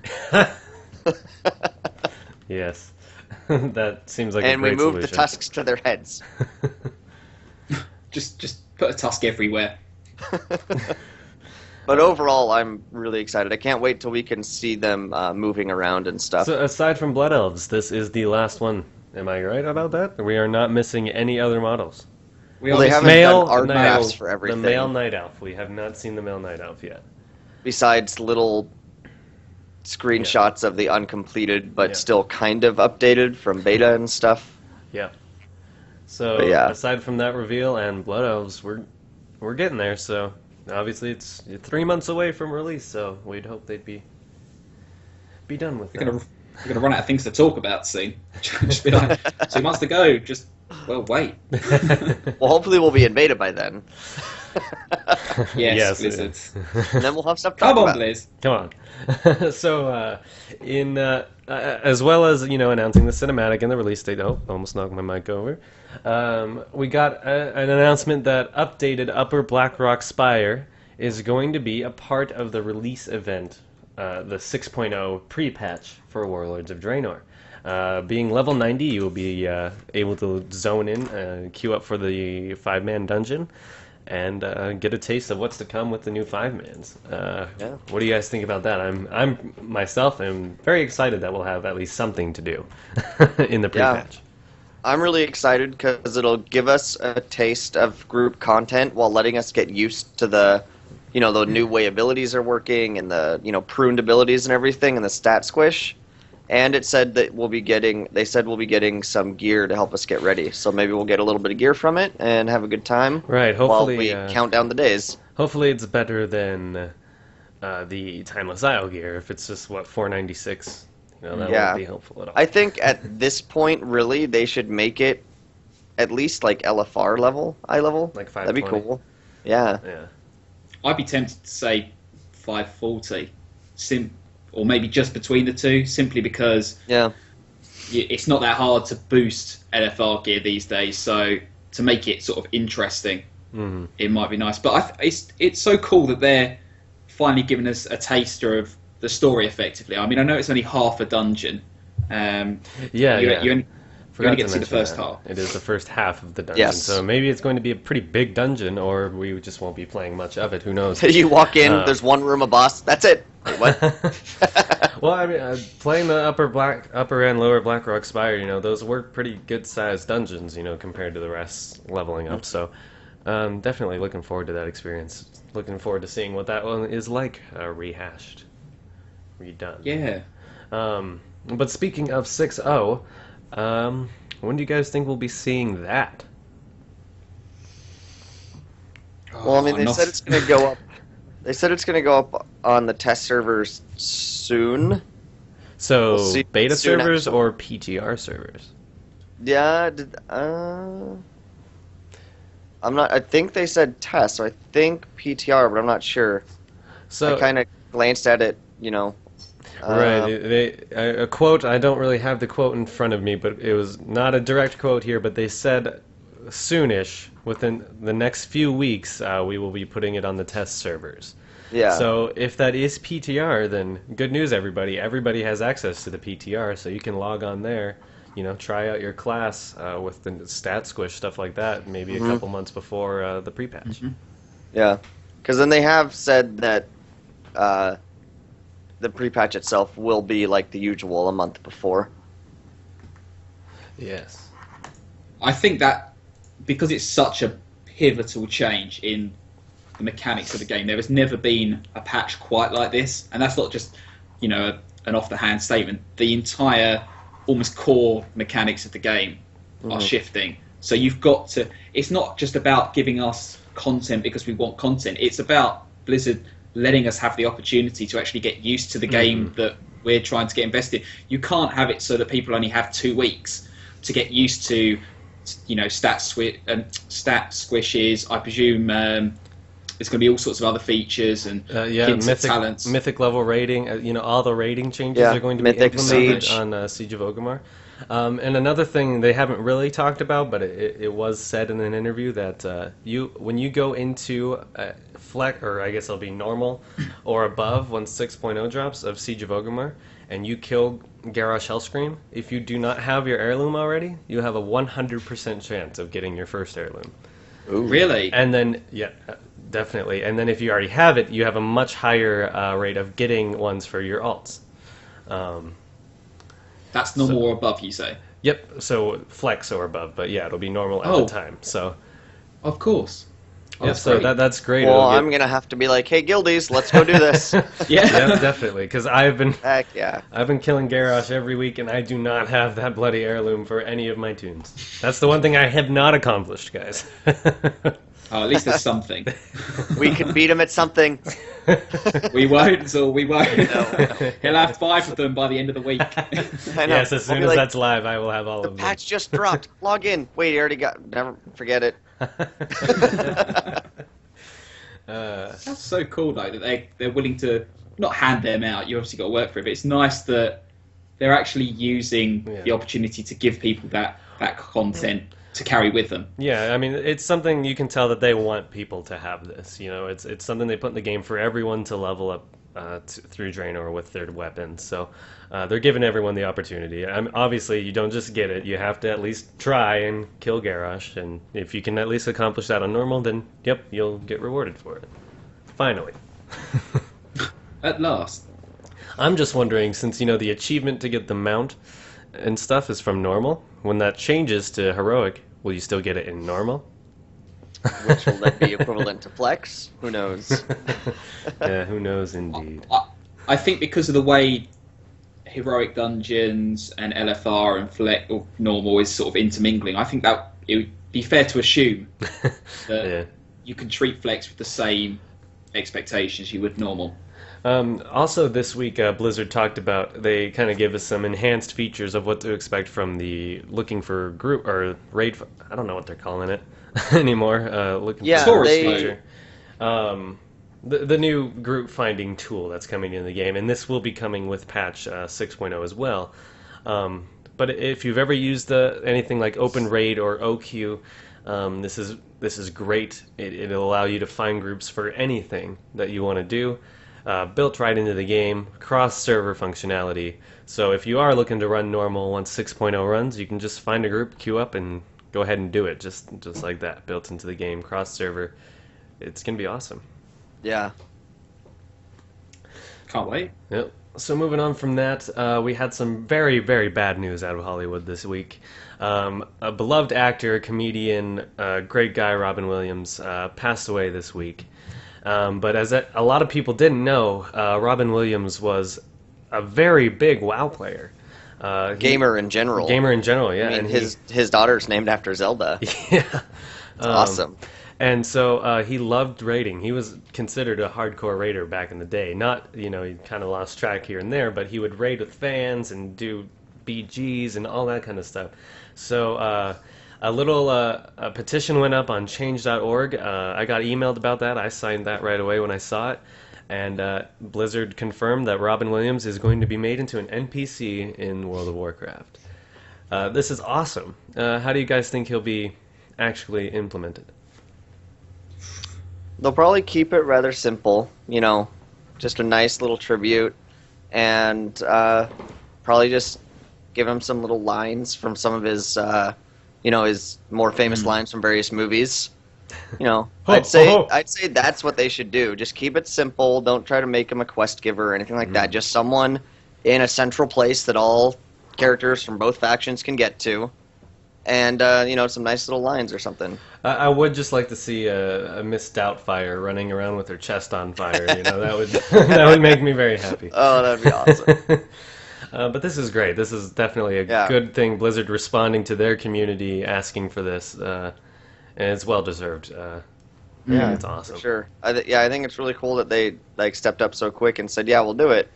Yes, that seems like a great solution. And we move the tusks to their heads. just put a tusk everywhere. But overall, I'm really excited. I can't wait till we can see them moving around and stuff. So aside from Blood Elves, this is the last one. Am I right about that? We are not missing any other models. Well, they haven't done art crafts for everything. The male Night Elf. We have not seen the male Night Elf yet. Besides little screenshots of the uncompleted, but still kind of updated from beta and stuff. Yeah. So aside from that reveal and Blood Elves, we're getting there. So obviously it's 3 months away from release. So we'd hope they'd be done with it. We're gonna run out of things to talk about soon. Just be like 2 months to go. Just wait. Well, hopefully we'll be in beta by then. Yes, Blizzard. And then we'll have stuff to talk about. Come on, Blizz. Come on. So, as well as announcing the cinematic and the release date. Oh, almost knocked my mic over. We got an announcement that updated Upper Blackrock Spire is going to be a part of the release event, the 6.0 pre-patch for Warlords of Draenor. Being level 90, you will be able to zone in, queue up for the 5-man dungeon, and get a taste of what's to come with the new 5-mans. What do you guys think about that? I'm myself am very excited that we'll have at least something to do in the pre-patch. I'm really excited because it'll give us a taste of group content while letting us get used to the new way abilities are working and the, pruned abilities and everything and the stat squish. And it said that they said we'll be getting some gear to help us get ready. So maybe we'll get a little bit of gear from it and have a good time. Right, hopefully. While we count down the days. Hopefully it's better than the Timeless Isle gear. If it's just, $496, that won't be helpful at all. I think at this point, really, they should make it at least like LFR level, eye level. Like 520. That'd be cool. Yeah. I'd be tempted to say 540. Or maybe just between the two, simply because it's not that hard to boost LFR gear these days. So to make it sort of interesting, it might be nice. But it's so cool that they're finally giving us a taster of the story effectively. I mean, I know it's only half a dungeon. You only get to see the first half. It is the first half of the dungeon, so maybe it's going to be a pretty big dungeon, or we just won't be playing much of it. Who knows? You walk in, there's one room, a boss. That's it. Wait, what? Well, I mean, playing the upper and lower Blackrock Spire, those were pretty good-sized dungeons, compared to the rest leveling up. So, definitely looking forward to that experience. Looking forward to seeing what that one is like, rehashed, redone. Yeah. But speaking of 6.0. When do you guys think we'll be seeing that? Well, I mean, they said it's going to go up. They said it's going to go up on the test servers soon. So, We'll see beta soon servers after. or PTR servers? Yeah, I'm not. I think they said test, so I think PTR, but I'm not sure. So I kind of glanced at it, Right. A quote, I don't really have the quote in front of me, but it was not a direct quote here, but they said soonish, within the next few weeks, we will be putting it on the test servers. Yeah. So if that is PTR, then good news, everybody. Everybody has access to the PTR, so you can log on there, try out your class with the stat squish, stuff like that, maybe a couple months before the pre-patch. Yeah. Because then they have said that the pre-patch itself will be like the usual, a month before. Yes. I think that because it's such a pivotal change in the mechanics of the game, there has never been a patch quite like this, and that's not just an off-the-hand statement. The entire almost core mechanics of the game are shifting. So you've got to. It's not just about giving us content because we want content. It's about Blizzard letting us have the opportunity to actually get used to the game that we're trying to get invested in. You can't have it so that people only have 2 weeks to get used to, stat squishes. I presume there's going to be all sorts of other features and talents. Mythic level rating. All the rating changes are going to be implemented on Siege of Orgrimmar. And another thing they haven't really talked about, but it was said in an interview that when you go into Fleck, or I guess it'll be normal or above when 6.0 drops of Siege of Orgrimmar, and you kill Garrosh Hellscream, if you do not have your heirloom already, you have a 100% chance of getting your first heirloom. Ooh. Really? And then, definitely. And then if you already have it, you have a much higher rate of getting ones for your alts. That's normal or above, you say? Yep, so flex or above, but it'll be normal at the time. So, of course. That's great. Well, I'm gonna have to be like, hey, guildies, let's go do this. Yeah, definitely, because I've been killing Garrosh every week, and I do not have that bloody heirloom for any of my tunes. That's the one thing I have not accomplished, guys. At least there's something. We can beat him at something. We won't, so we won't. No. He'll have 5 of them by the end of the week. I know. Yes, as soon as that's live, I will have all of them. The patch just dropped. Log in. Wait, you already got. Never forget it. That's so cool, though, that they're willing to not hand them out. You obviously got to work for it, but it's nice that they're actually using the opportunity to give people that content to carry with them. Yeah, I mean, it's something you can tell that they want people to have this. It's something they put in the game for everyone to level up through Draenor with their weapons. So they're giving everyone the opportunity. Obviously, you don't just get it. You have to at least try and kill Garrosh. And if you can at least accomplish that on normal, then, you'll get rewarded for it. Finally. At last. I'm just wondering, since, the achievement to get the mount and stuff is from normal. When that changes to heroic, will you still get it in normal? Which will then be equivalent to flex? Who knows? Yeah, who knows indeed. I think because of the way heroic dungeons and LFR and flex or normal is sort of intermingling, I think that it would be fair to assume that you can treat flex with the same expectations you would normal. Also this week, Blizzard talked about, they kind of gave us some enhanced features of what to expect from the looking for group or raid. I don't know what they're calling it anymore. Looking for feature. The new group finding tool that's coming in the game, and this will be coming with patch 6.0 as well. But if you've ever used anything like Open Raid or OQ, this is great. It'll allow you to find groups for anything that you want to do. Built right into the game, cross-server functionality. So if you are looking to run normal once 6.0 runs, you can just find a group, queue up, and go ahead and do it. Just like that, built into the game, cross-server. It's going to be awesome. Yeah. Can't wait. Yep. So moving on from that, we had some very, very bad news out of Hollywood this week. A beloved actor, comedian, great guy, Robin Williams, passed away this week. But as a lot of people didn't know, Robin Williams was a very big WoW player. Gamer in general. Gamer in general, yeah. I mean, his daughter's named after Zelda. Yeah. It's awesome. And so he loved raiding. He was considered a hardcore raider back in the day. Not, he kind of lost track here and there, but he would raid with fans and do BGs and all that kind of stuff. So a little a petition went up on change.org. I got emailed about that. I signed that right away when I saw it. And Blizzard confirmed that Robin Williams is going to be made into an NPC in World of Warcraft. This is awesome. How do you guys think he'll be actually implemented? They'll probably keep it rather simple, just a nice little tribute, and probably just give him some little lines from some of his, his more famous lines from various movies. I'd say that's what they should do. Just keep it simple. Don't try to make him a quest giver or anything like that. Just someone in a central place that all characters from both factions can get to. And, some nice little lines or something. I would just like to see a Miss Doubtfire running around with her chest on fire. That would that would make me very happy. Oh, that'd be awesome. But this is great. This is definitely a good thing. Blizzard responding to their community, asking for this, and it's well deserved. Yeah, it's awesome. For sure. I think it's really cool that they stepped up so quick and said, "Yeah, we'll do it."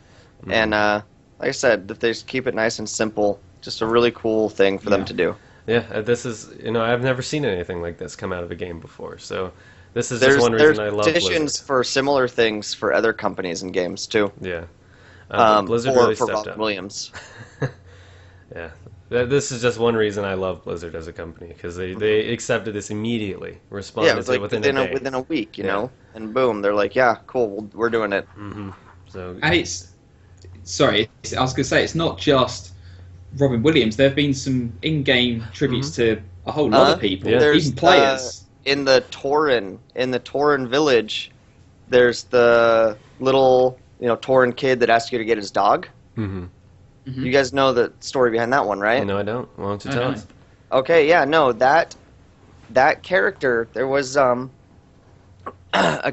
And like I said, if they just keep it nice and simple, just a really cool thing for them to do. Yeah, this is, I've never seen anything like this come out of a game before, so this is just one reason I love Blizzard. There's petitions for similar things for other companies and games, too. Yeah. Blizzard really stepped Robin up. Williams. Yeah. This is just one reason I love Blizzard as a company, because they accepted this immedately, responded to it within a day. Within a week, and boom, they're like, yeah, cool, we're doing it. Mm-hmm. So, and I was going to say, it's not just Robin Williams. There have been some in-game tributes to a whole lot of people, even players. In the Tauren village, there's the little, Tauren kid that asked you to get his dog. Mm-hmm. Mm-hmm. You guys know the story behind that one, right? No, I don't. Why don't you tell us? Okay, yeah, no, that character, there was a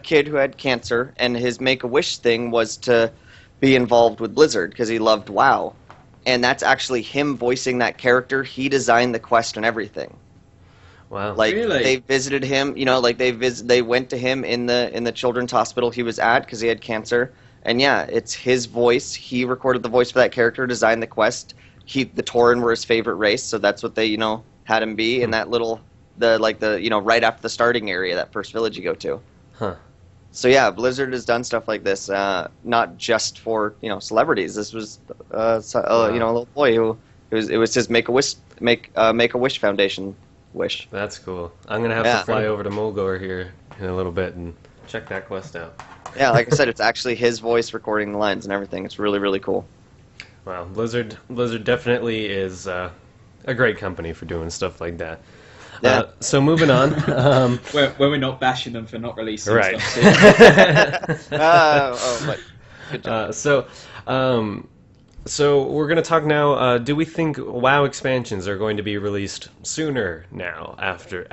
kid who had cancer, and his Make-A-Wish thing was to be involved with Blizzard because he loved WoW. And that's actually him voicing that character. He designed the quest and everything. Wow! Really? They visited him. They went to him in the children's hospital he was at because he had cancer. And yeah, it's his voice. He recorded the voice for that character, designed the quest. The Tauren were his favorite race, so that's what they had him be in that little right after the starting area, that first village you go to. Huh. So yeah, Blizzard has done stuff like this, not just for celebrities. This was a little boy who it was his Make-A-Wish Foundation wish. That's cool. I'm gonna have to fly over to Mulgore here in a little bit and check that quest out. Yeah, like I said, it's actually his voice recording the lines and everything. It's really, really cool. Wow, Blizzard definitely is a great company for doing stuff like that. Yeah. So moving on. When we're not bashing them for not releasing right. stuff. But good job. So we're going to talk now. Do we think WoW expansions are going to be released sooner now, after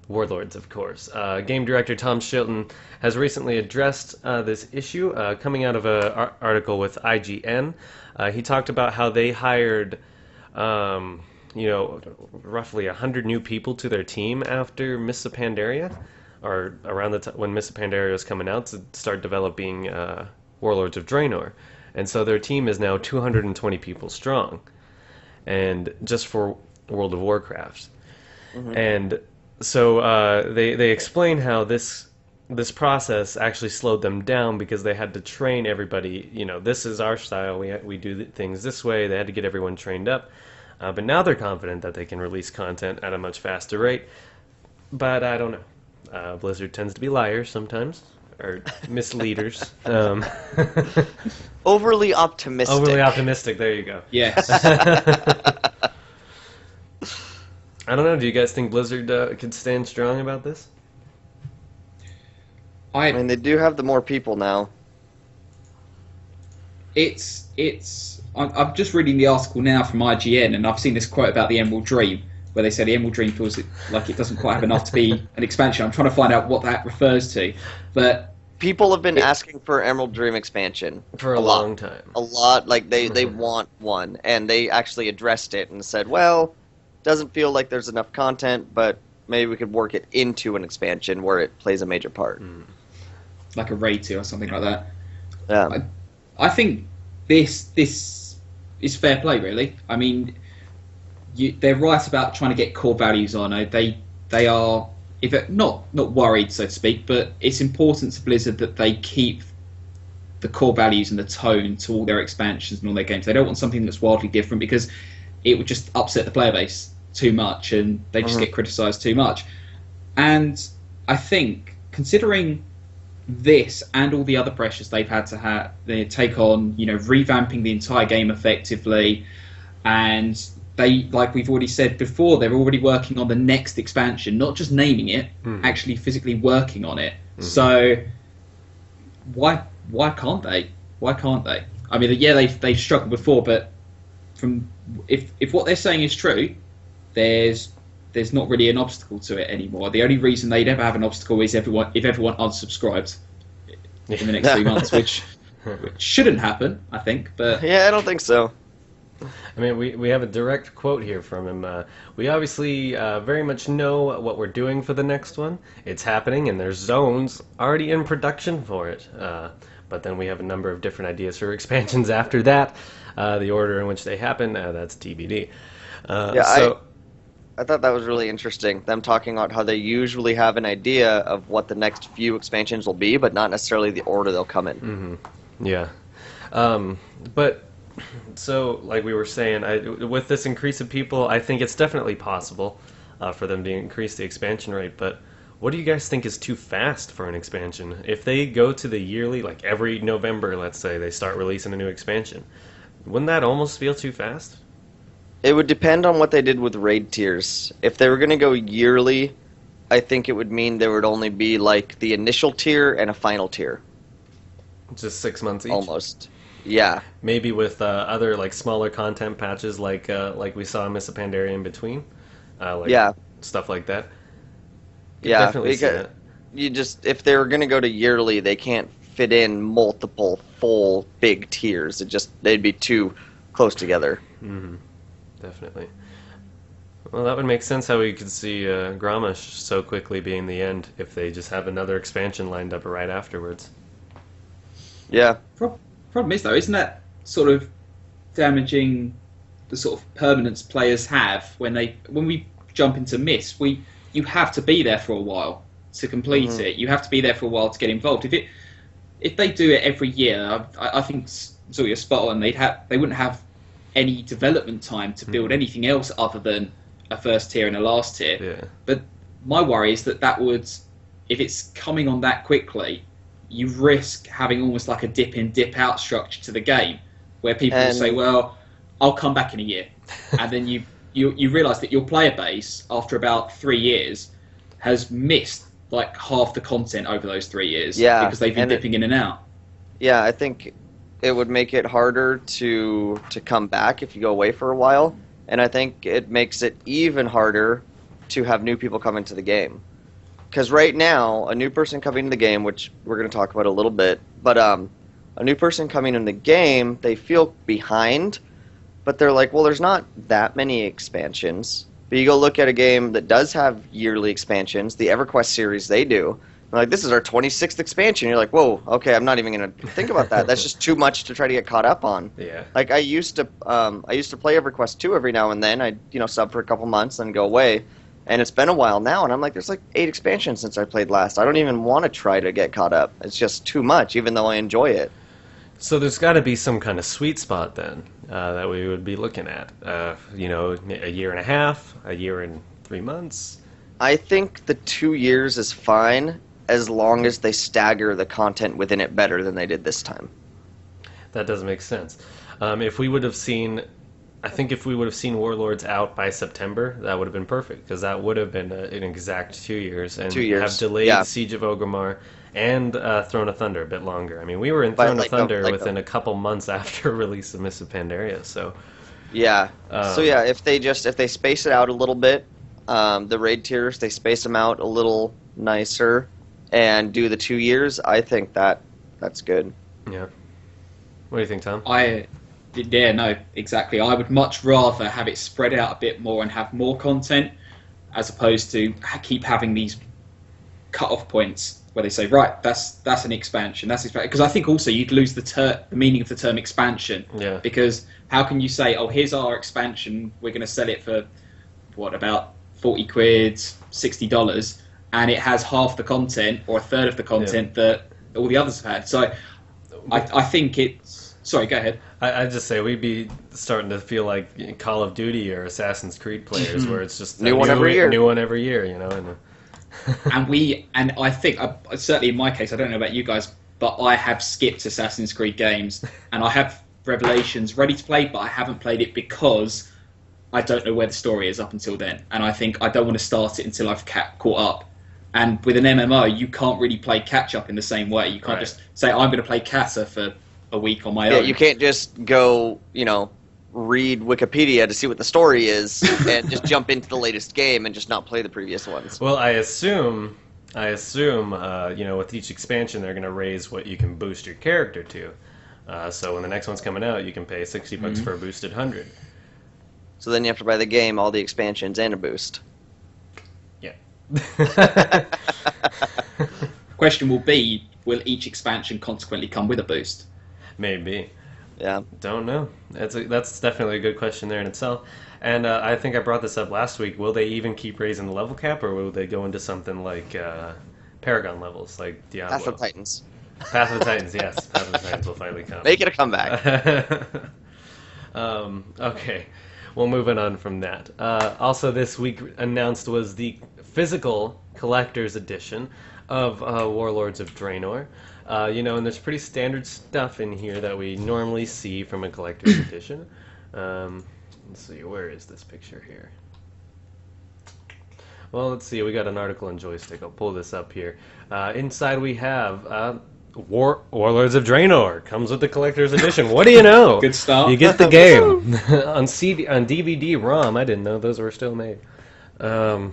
Warlords, of course? Game director Tom Shilton has recently addressed this issue, coming out of an article with IGN. He talked about how they hired, roughly 100 new people to their team after Mists of Pandaria, or around the time when Mists of Pandaria was coming out, to start developing Warlords of Draenor. And so their team is now 220 people strong, and just for World of Warcraft. Mm-hmm. And so they explain how this process actually slowed them down because they had to train everybody. This is our style. We do things this way. They had to get everyone trained up. But now they're confident that they can release content at a much faster rate. But I don't know. Blizzard tends to be liars sometimes, or misleaders. Overly optimistic. Overly optimistic. There you go. Yes. I don't know. Do you guys think Blizzard could stand strong about this? I mean, they do have the more people now. I'm just reading the article now from IGN, and I've seen this quote about the Emerald Dream, where they say the Emerald Dream feels like it doesn't quite have enough to be an expansion. I'm trying to find out what that refers to, but people have been asking for Emerald Dream expansion for a long time. A lot, like they want one, and they actually addressed it and said, "Well, doesn't feel like there's enough content, but maybe we could work it into an expansion where it plays a major part, like a raid 2 or something like that." Yeah, I think this is fair play, really. I mean, they're right about trying to get core values on. They are, if not worried, so to speak, but it's important to Blizzard that they keep the core values and the tone to all their expansions and all their games. They don't want something that's wildly different, because it would just upset the player base too much, and they just get criticised too much. And I think, considering this and all the other pressures they've had to take on, revamping the entire game effectively, and they, like we've already said before, they're already working on the next expansion, not just naming it, actually physically working on it. So why can't they? Why can't they? I mean, yeah, they've struggled before, but if what they're saying is true, there's not really an obstacle to it anymore. The only reason they'd ever have an obstacle is if everyone unsubscribes in the next 3 months, which shouldn't happen, I think. But yeah, I don't think so. I mean, we have a direct quote here from him. We obviously very much know what we're doing for the next one. It's happening, and there's zones already in production for it. But then we have a number of different ideas for expansions after that. The order in which they happen, that's TBD. I thought that was really interesting, them talking about how they usually have an idea of what the next few expansions will be, but not necessarily the order they'll come in. Mm-hmm. Yeah. But, so, like we were saying, with this increase of people, I think it's definitely possible for them to increase the expansion rate, but what do you guys think is too fast for an expansion? If they go to the yearly, like every November, let's say, they start releasing a new expansion, wouldn't that almost feel too fast? It would depend on what they did with raid tiers. If they were going to go yearly, I think it would mean there would only be like the initial tier and a final tier. Just 6 months each? Almost. Yeah. Maybe with other like smaller content patches like we saw in Mists of Pandaria in between? Stuff like that. Yeah, definitely see that. If they were going to go to yearly, they can't fit in multiple full big tiers. They'd be too close together. Mm-hmm. Definitely. Well, that would make sense how we could see Grommash so quickly being the end if they just have another expansion lined up right afterwards. Yeah. Problem is, though, isn't that sort of damaging the sort of permanence players have when we jump into Mist? You have to be there for a while to complete it. You have to be there for a while to get involved. If they do it every year, I think Zoe, you're spot on. They wouldn't have any development time to build anything else other than a first tier and a last tier. Yeah. But my worry is that would, if it's coming on that quickly, you risk having almost like a dip in, dip out structure to the game, where people will say, "Well, I'll come back in a year," and then you realise that your player base, after about 3 years, has missed like half the content over those 3 years because they've been dipping in and out. Yeah, I think it would make it harder to come back if you go away for a while, and I think it makes it even harder to have new people come into the game. Because right now, a new person coming into the game, which we're going to talk about a little bit, but a new person coming in the game, they feel behind, but they're like, well, there's not that many expansions. But you go look at a game that does have yearly expansions, the EverQuest series, they do. They're like, this is our 26th expansion. You're like, whoa, okay, I'm not even going to think about that. That's just too much to try to get caught up on. Yeah. Like, I used to play EverQuest 2 every now and then. I'd, sub for a couple months and go away. And it's been a while now, and I'm like, there's like 8 expansions since I played last. I don't even want to try to get caught up. It's just too much, even though I enjoy it. So there's got to be some kind of sweet spot then that we would be looking at. A year and a half, a year and 3 months. I think the 2 years is fine as long as they stagger the content within it better than they did this time. That does make sense. If we would have seen Warlords out by September, that would have been perfect, because that would have been an exact 2 years, and 2 years, have delayed Siege of Orgrimmar and Throne of Thunder a bit longer. I mean, we were in Throne of Thunder within a couple months after release of Mists of Pandaria, so... Yeah. If they space it out a little bit, the raid tiers, they space them out a little nicer, and do the 2 years, I think that's good. Yeah. What do you think, Tom? Yeah, no, exactly. I would much rather have it spread out a bit more and have more content, as opposed to keep having these cut-off points where they say, right, that's an expansion, because I think also you'd lose the meaning of the term expansion. Yeah. Because how can you say, oh, here's our expansion, we're going to sell it for, about 40 quid, $60, and it has half the content or a third of the content that all the others have had. So I think it's... Sorry, go ahead. I'd just say we'd be starting to feel like Call of Duty or Assassin's Creed players, where it's just new one every year. New one every year, And and I think, certainly in my case, I don't know about you guys, but I have skipped Assassin's Creed games, and I have Revelations ready to play, but I haven't played it because I don't know where the story is up until then, and I think I don't want to start it until I've caught up. And with an MMO, you can't really play catch-up in the same way. You can't just say, I'm going to play Cata for a week on my own. Yeah, you can't just go, read Wikipedia to see what the story is and just jump into the latest game and just not play the previous ones. Well, I assume, with each expansion they're going to raise what you can boost your character to. So when the next one's coming out, you can pay $60 for a boosted 100. So then you have to buy the game, all the expansions, and a boost. Yeah. Question will be, will each expansion consequently come with a boost? Maybe. Yeah. Don't know. That's definitely a good question there in itself. And I think I brought this up last week. Will they even keep raising the level cap, or will they go into something like Paragon levels, like Diablo? Path of Titans. Path of the Titans, yes. Path of the Titans will finally come. Make it a comeback. Okay. Well, moving on from that. Also this week announced was the physical collector's edition of Warlords of Draenor. And there's pretty standard stuff in here that we normally see from a collector's edition. Let's see, where is this picture here? Well, let's see, we got an article in Joystick. I'll pull this up here. Inside we have Warlords of Draenor. Comes with the collector's edition. What do you know? Good start. You get the game. on DVD, ROM. I didn't know those were still made. And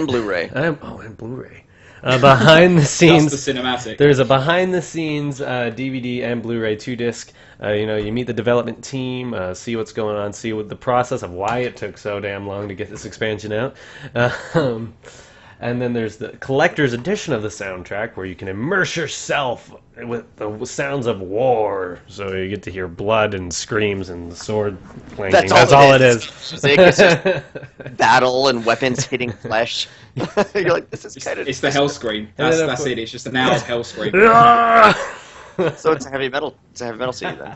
Blu-ray. And Blu-ray. Behind the scenes, Just the cinematic. There's a behind-the-scenes DVD and Blu-ray 2-disc. You meet the development team, see what's going on, see what the process of why it took so damn long to get this expansion out. And then there's the collector's edition of the soundtrack, where you can immerse yourself with the sounds of war. So you get to hear blood and screams and sword clanking. That's all it is. It's just battle and weapons hitting flesh. You're like, this is kind of... It's the hell scream. That's it. It's just an hour's hell scream. So it's a heavy metal CD then.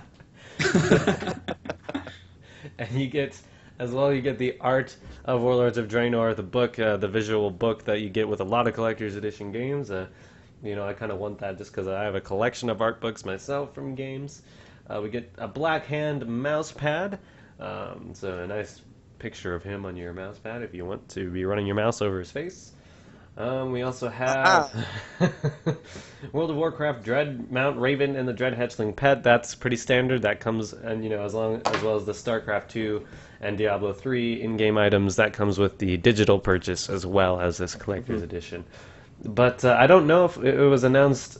And you get... As well, you get the art of Warlords of Draenor, the book, the visual book that you get with a lot of collector's edition games. I kind of want that just because I have a collection of art books myself from games. We get a Black Hand mouse pad. So a nice picture of him on your mouse pad if you want to be running your mouse over his face. We also have World of Warcraft Dread Mount Raven and the Dread Hatchling Pet. That's pretty standard. That comes, and as well as the StarCraft 2 and Diablo 3 in-game items. That comes with the digital purchase as well as this collector's edition. But I don't know if it was announced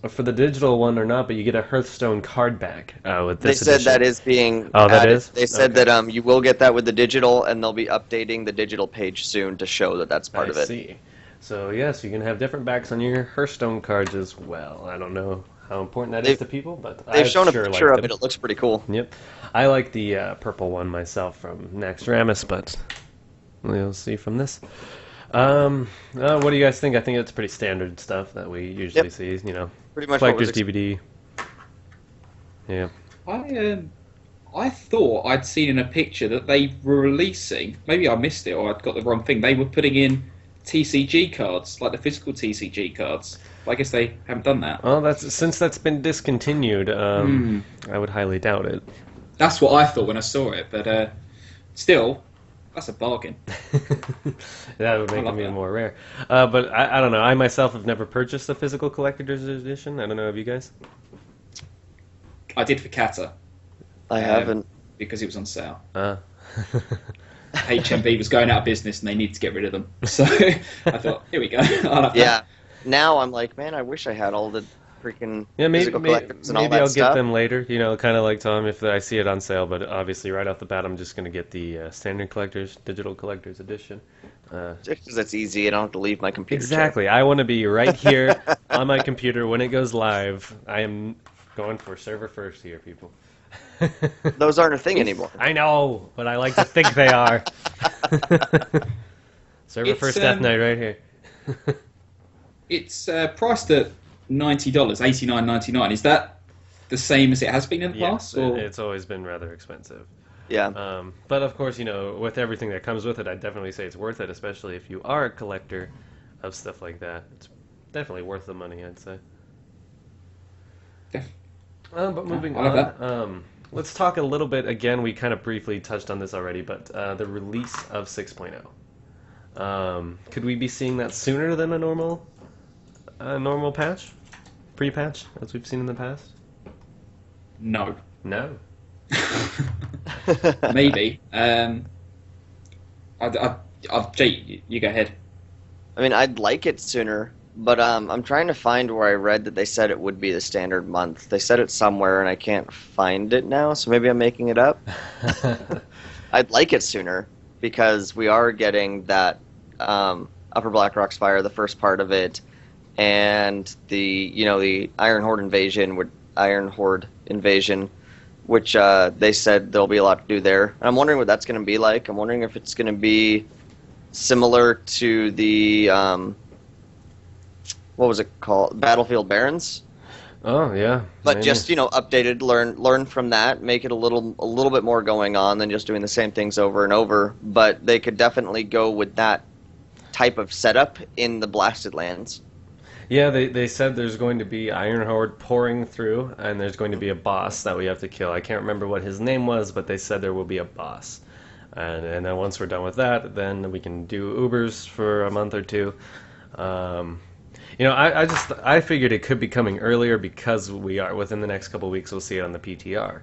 for the digital one or not. But you get a Hearthstone card back with this. They said that is being. Oh, that added. is. They said that you will get that with the digital, and they'll be updating the digital page soon to show that that's part of it. I see. So yes, you can have different backs on your Hearthstone cards as well. I don't know how important that is to people, but they've shown a picture of it. It looks pretty cool. Yep, I like the purple one myself from Naxxramas, but we'll see from this. What do you guys think? I think it's pretty standard stuff that we usually see. Pretty much collector's DVD. Yeah. I thought I'd seen in a picture that they were releasing. Maybe I missed it, or I'd got the wrong thing. They were putting in TCG cards, like the physical TCG cards. But I guess they haven't done that. Well, since that's been discontinued, I would highly doubt it. That's what I thought when I saw it, but still, that's a bargain. That would make them even more rare. But I don't know. I myself have never purchased a physical collector's edition. I don't know, have you guys? I did for Kata. I haven't. Because it was on sale. HMV was going out of business and they needed to get rid of them. So I thought, here we go. I'll have that. Now I'm like, man, I wish I had all the freaking physical collectors and all that maybe I'll stuff. get them later, kind of like Tom, if I see it on sale. But obviously, right off the bat, I'm just going to get the standard digital collector's edition. Just because it's easy, I don't have to leave my computer. Exactly. I want to be right here on my computer when it goes live. I am going for server first here, people. Those aren't a thing anymore. I know, but I like to think they are. Server first Death Knight right here. It's priced at $90, $89.99. Is that the same as it has been in the past? Or? It's always been rather expensive. Yeah. But of course, with everything that comes with it, I'd definitely say it's worth it, especially if you are a collector of stuff like that. It's definitely worth the money, I'd say. But moving on, let's talk a little bit, again, we kind of briefly touched on this already, but the release of 6.0. Could we be seeing that sooner than a normal patch? Pre-patch, as we've seen in the past? No. No? Maybe. Jake, you go ahead. I mean, I'd like it sooner, but I'm trying to find where I read that they said it would be the standard month. They said it somewhere, and I can't find it now, so maybe I'm making it up. I'd like it sooner, because we are getting that Upper Blackrock Spire, the first part of it, and the Iron Horde invasion, which they said there'll be a lot to do there. And I'm wondering what that's going to be like. I'm wondering if it's going to be similar to the what was it called? Battlefield Barons. Oh yeah. But maybe. just updated, learn from that, make it a little bit more going on than just doing the same things over and over. But they could definitely go with that type of setup in the Blasted Lands. Yeah, they said there's going to be Iron Horde pouring through, and there's going to be a boss that we have to kill. I can't remember what his name was, but they said there will be a boss. And then once we're done with that, then we can do Ubers for a month or two. I figured it could be coming earlier because we are within the next couple of weeks. We'll see it on the PTR.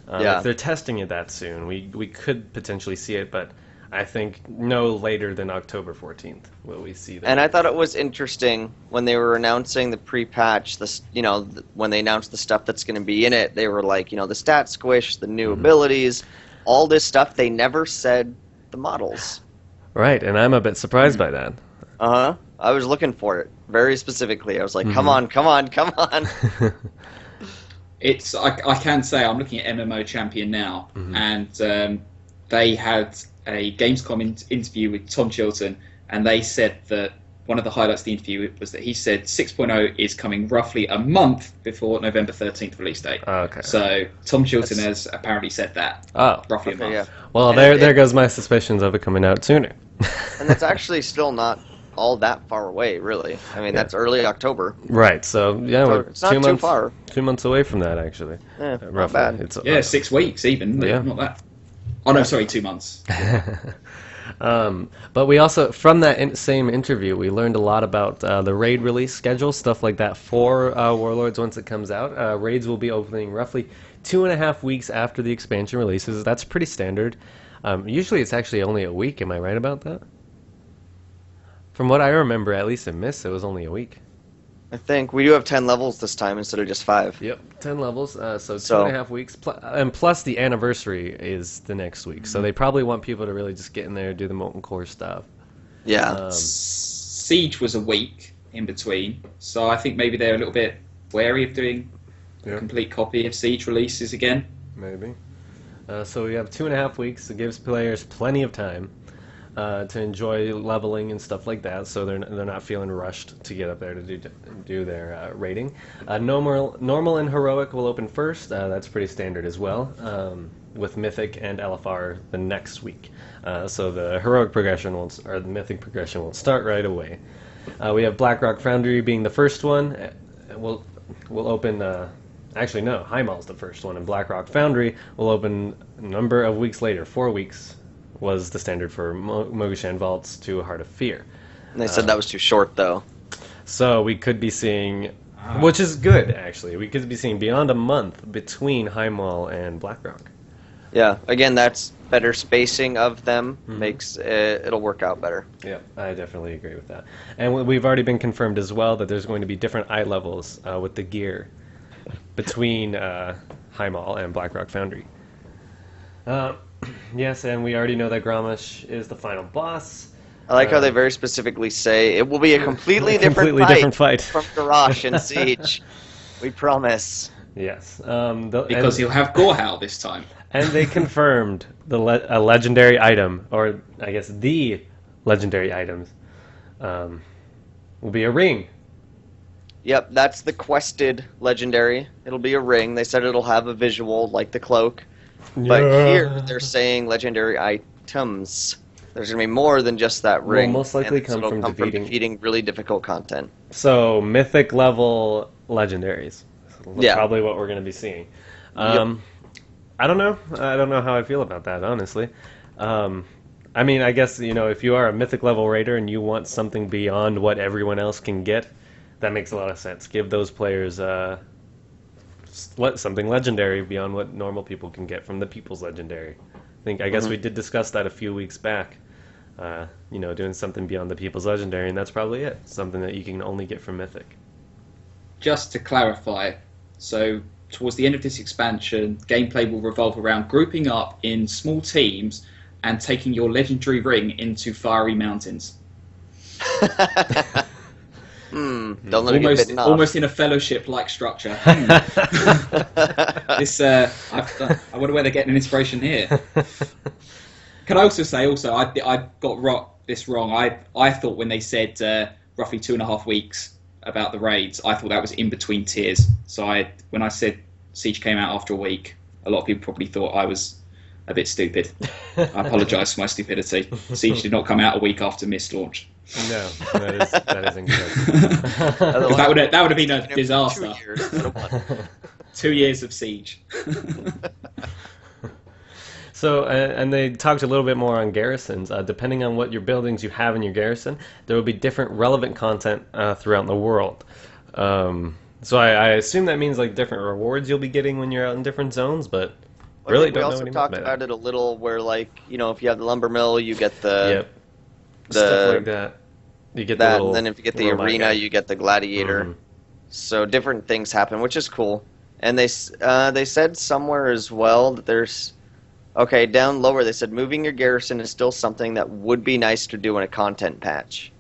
If they're testing it that soon, we could potentially see it, but I think no later than October 14th will we see that. And I thought it was interesting when they were announcing the pre-patch, when they announced the stuff that's going to be in it, they were like, the stat squish, the new abilities, all this stuff. They never said the models. Right, and I'm a bit surprised by that. Uh-huh. I was looking for it very specifically. I was like, come on. I can say I'm looking at MMO Champion now, and they had a Gamescom interview with Tom Chilton, and they said that one of the highlights of the interview was that he said 6.0 is coming roughly a month before November 13th release date. Oh, okay. So Tom Chilton has apparently said that. Oh. Roughly a month. Yeah. Well, there goes my suspicions of it coming out sooner. And that's actually still not all that far away, really. I mean, that's early October. Right, so we're it's not too far. 2 months away from that, actually. Yeah, roughly. Not bad. 6 weeks even. Yeah. Not that. Oh no, sorry, 2 months. But we also, from that same interview, we learned a lot about the raid release schedule, stuff like that for Warlords once it comes out. Raids will be opening roughly 2.5 weeks after the expansion releases. That's pretty standard. Usually it's actually only a week. Am I right about that? From what I remember, at least in Myst, it was only a week. I think we do have 10 levels this time instead of just 5. Yep, 10 levels, so 2.5 weeks, and plus the anniversary is the next week, so they probably want people to really just get in there and do the molten core stuff. Yeah. Siege was a week in between, so I think maybe they're a little bit wary of doing a complete copy of Siege releases again. Maybe. So we have 2.5 weeks. It gives players plenty of time to enjoy leveling and stuff like that, so they're not feeling rushed to get up there to do their rating. Normal and heroic will open first. That's pretty standard as well. With Mythic and LFR the next week. So the heroic progression or the Mythic progression won't start right away. We have Blackrock Foundry being the first one. We'll open. Actually, no, Heimal's the first one, and Blackrock Foundry will open a number of weeks later. 4 weeks was the standard for Mogushan Vaults to Heart of Fear. And they said that was too short, though. So we could be seeing, which is good, actually. We could be seeing beyond a month between Heimal and Blackrock. Yeah, again, that's better spacing of them. Makes it'll work out better. Yeah, I definitely agree with that. And we've already been confirmed as well that there's going to be different eye levels with the gear between Heimal and Blackrock Foundry. Yes, and we already know that Grommash is the final boss. I like how they very specifically say it will be a completely different fight from Garrosh and Siege. We promise. Yes. Because he'll have Gorehowl this time. And they confirmed a legendary item, or I guess the legendary items, will be a ring. Yep, that's the quested legendary. It'll be a ring. They said it'll have a visual like the cloak. But here they're saying legendary items. There's going to be more than just that ring. Will most likely come from defeating really difficult content. So mythic level legendaries. That's probably what we're going to be seeing. I don't know. I don't know how I feel about that, honestly. I mean, I guess, if you are a mythic level raider and you want something beyond what everyone else can get, that makes a lot of sense. Give those players something legendary beyond what normal people can get from the People's Legendary. I guess we did discuss that a few weeks back. Doing something beyond the People's Legendary, and that's probably it. Something that you can only get from Mythic. Just to clarify, so towards the end of this expansion, gameplay will revolve around grouping up in small teams and taking your legendary ring into fiery mountains. Don't let it get bitten off. Almost in a fellowship-like structure. This, I wonder where they're getting an inspiration here. Can I also say, I got this wrong. I thought when they said roughly 2.5 weeks about the raids, I thought that was in between tiers. So when I said Siege came out after a week, a lot of people probably thought I was a bit stupid. I apologise for my stupidity. Siege did not come out a week after Myst launch. No, that is incorrect. that would have been a disaster. 2 years of Siege. So, and they talked a little bit more on garrisons. Depending on what your buildings you have in your garrison, there will be different relevant content throughout the world. So I assume that means like different rewards you'll be getting when you're out in different zones, but really don't know we also talked about it a little where, like, if you have the lumber mill, you get the stuff like that. You get that, the little, and then if you get the arena, you get the gladiator. So different things happen, which is cool. And they said somewhere as well that there's down lower. They said moving your garrison is still something that would be nice to do in a content patch.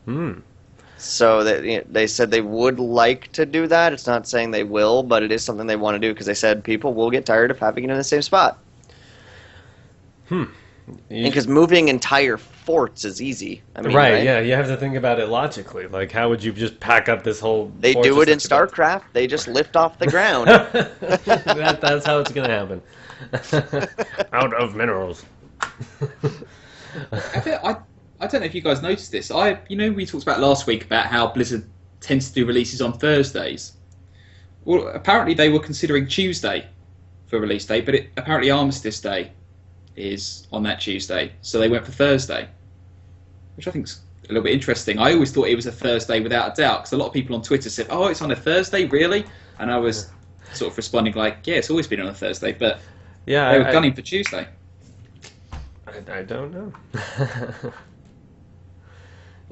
So they said they would like to do that. It's not saying they will, but it is something they want to do because they said people will get tired of having it in the same spot. Because moving entire forts is easy. Right, yeah, you have to think about it logically. Like, how would you just pack up this whole... They do it in StarCraft. They just lift off the ground. That's how it's going to happen. Out of minerals. I don't know if you guys noticed this. We talked about last week about how Blizzard tends to do releases on Thursdays. Well, apparently they were considering Tuesday for release date, but apparently Armistice Day is on that Tuesday, so they went for Thursday. which I think is a little bit interesting. I always thought it was a Thursday without a doubt, because a lot of people on Twitter said, "Oh, it's on a Thursday, really?" And I was sort of responding like, "Yeah, it's always been on a Thursday," but yeah, they were gunning for Tuesday. I don't know.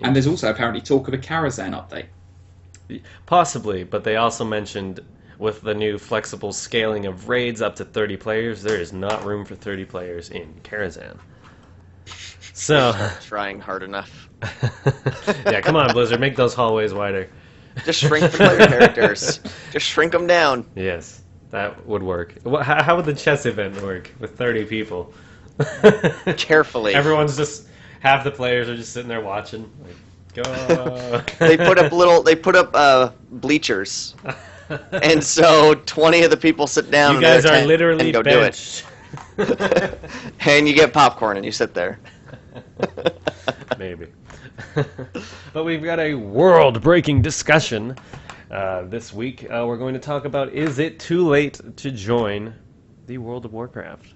And there's also apparently talk of a Karazhan update. Possibly, but they also mentioned with the new flexible scaling of raids up to 30 players, there is not room for 30 players in Karazhan. So trying hard enough. Yeah, come on, Blizzard, make those hallways wider. Just shrink the player characters. Just shrink them down. Yes, that would work. How would the chess event work with 30 people? Carefully. Everyone's just half the players are just sitting there watching. Like, go. They put up bleachers, and so 20 of the people sit down. You guys are literally and go benched. do it. And you get popcorn and you sit there. Maybe. But we've got a world-breaking discussion this week. We're going to talk about, is it too late to join the World of Warcraft?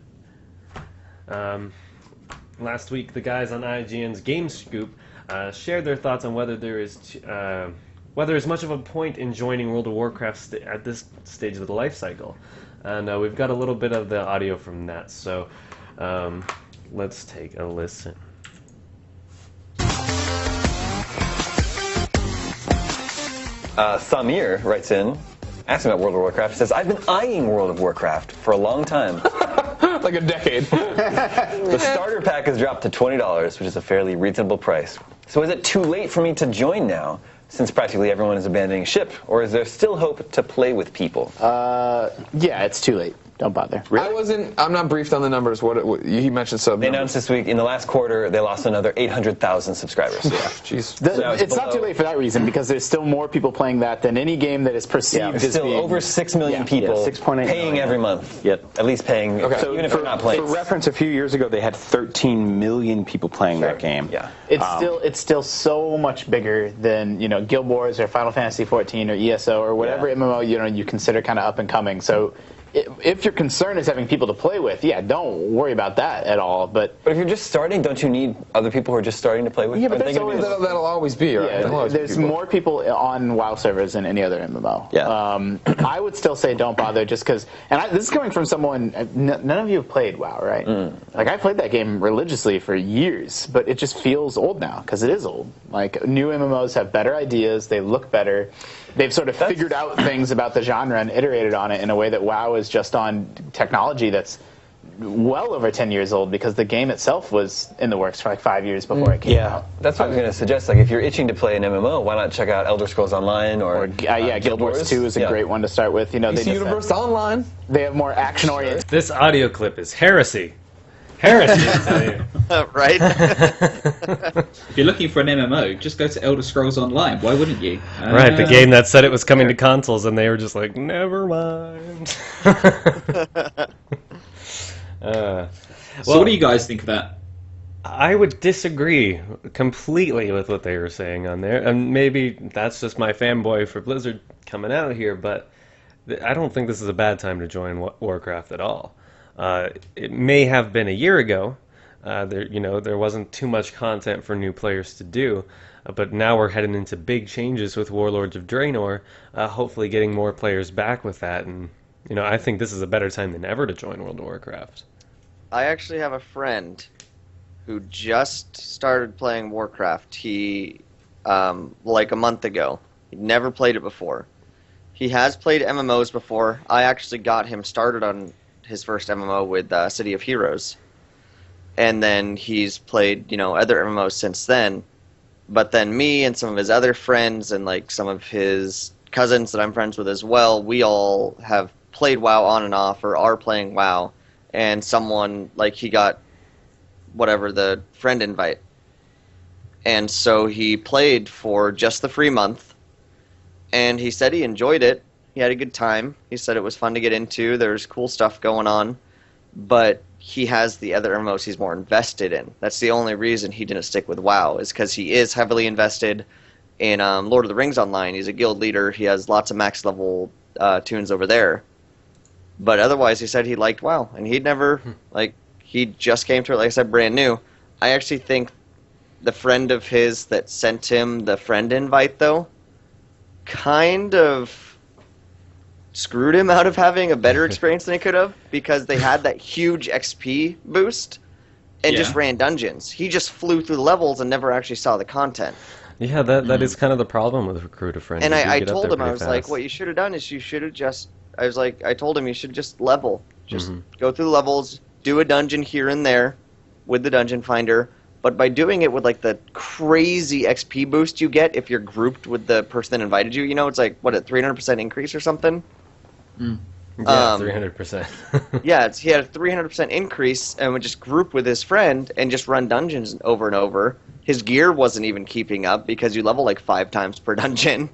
Last week, the guys on IGN's Game Scoop shared their thoughts on whether there's much of a point in joining World of Warcraft at this stage of the life cycle. And we've got a little bit of the audio from that, so let's take a listen. Samir writes in, asking about World of Warcraft. He says, I've been eyeing World of Warcraft for a long time. Like a decade. The starter pack has dropped to $20, which is a fairly reasonable price. So is it too late for me to join now, since practically everyone is abandoning ship, or is there still hope to play with people? Yeah, it's too late. Don't bother. Really? I'm not briefed on the numbers. What he mentioned sub. They announced this week, in the last quarter, they lost another 800,000 subscribers. Yeah, jeez. It's not too late for that reason, because there's still more people playing that than any game that is perceived as still being... over 6 million people 6.8 paying million. every month. Yep. At least paying, Okay. even if they're not playing. For reference, a few years ago, they had 13 million people playing that game. Yeah. It's still so much bigger than Guild Wars or Final Fantasy 14 or ESO or whatever MMO you consider kind of up and coming. So if your concern is having people to play with, don't worry about that at all. But if you're just starting, don't you need other people who are just starting to play with? Yeah, but that'll always be, right? Yeah, there's more people on WoW servers than any other MMO. Yeah. I would still say don't bother, just because. And this is coming from someone. None of you have played WoW, right? Like I played that game religiously for years, but it just feels old now because it is old. Like new MMOs have better ideas, they look better. They've sort of figured out things about the genre and iterated on it in a way that WoW is just on technology that's well over 10 years old, because the game itself was in the works for like 5 years before it came out. That's what I was going to suggest. Like, if you're itching to play an MMO, why not check out Elder Scrolls Online or Guild Wars 2 is a great one to start with. DC Universe Online. They have more action-oriented. This audio clip is heresy. Heresy, I tell you. Right? If you're looking for an MMO, just go to Elder Scrolls Online. Why wouldn't you? Right, the game that said it was coming to consoles, and they were just like, never mind. So what do you guys think of that? I would disagree completely with what they were saying on there, and maybe that's just my fanboy for Blizzard coming out here, but I don't think this is a bad time to join Warcraft at all. It may have been a year ago. There wasn't too much content for new players to do, but now we're heading into big changes with Warlords of Draenor, hopefully getting more players back with that, and I think this is a better time than ever to join World of Warcraft. I actually have a friend who just started playing Warcraft. He, like a month ago. He'd never played it before. He has played MMOs before. I actually got him started on his first MMO with City of Heroes. And then he's played, other MMOs since then. But then me and some of his other friends and like some of his cousins that I'm friends with as well, we all have played WoW on and off or are playing WoW. And someone, like, he got the friend invite. And so he played for just the free month. And he said he enjoyed it. He had a good time. He said it was fun to get into. There's cool stuff going on. But he has the other MMOs he's more invested in. That's the only reason he didn't stick with WoW, is because he is heavily invested in Lord of the Rings Online. He's a guild leader. He has lots of max level tunes over there. But otherwise, he said he liked WoW. And he'd never, he just came to it, like I said, brand new. I actually think the friend of his that sent him the friend invite, though, kind of screwed him out of having a better experience than he could have, because they had that huge XP boost and just ran dungeons. He just flew through the levels and never actually saw the content. Yeah, that is kind of the problem with Recruit a Friend. And I told him, I was like, what you should have done is you should have just, I told him you should just level. Just go through the levels, do a dungeon here and there with the dungeon finder. But by doing it with like the crazy XP boost you get if you're grouped with the person that invited you, it's like, what, a 300% increase or something? Yeah, 300%. Yeah, he had a 300% increase and would just group with his friend and just run dungeons over and over. His gear wasn't even keeping up because you level like 5 times per dungeon.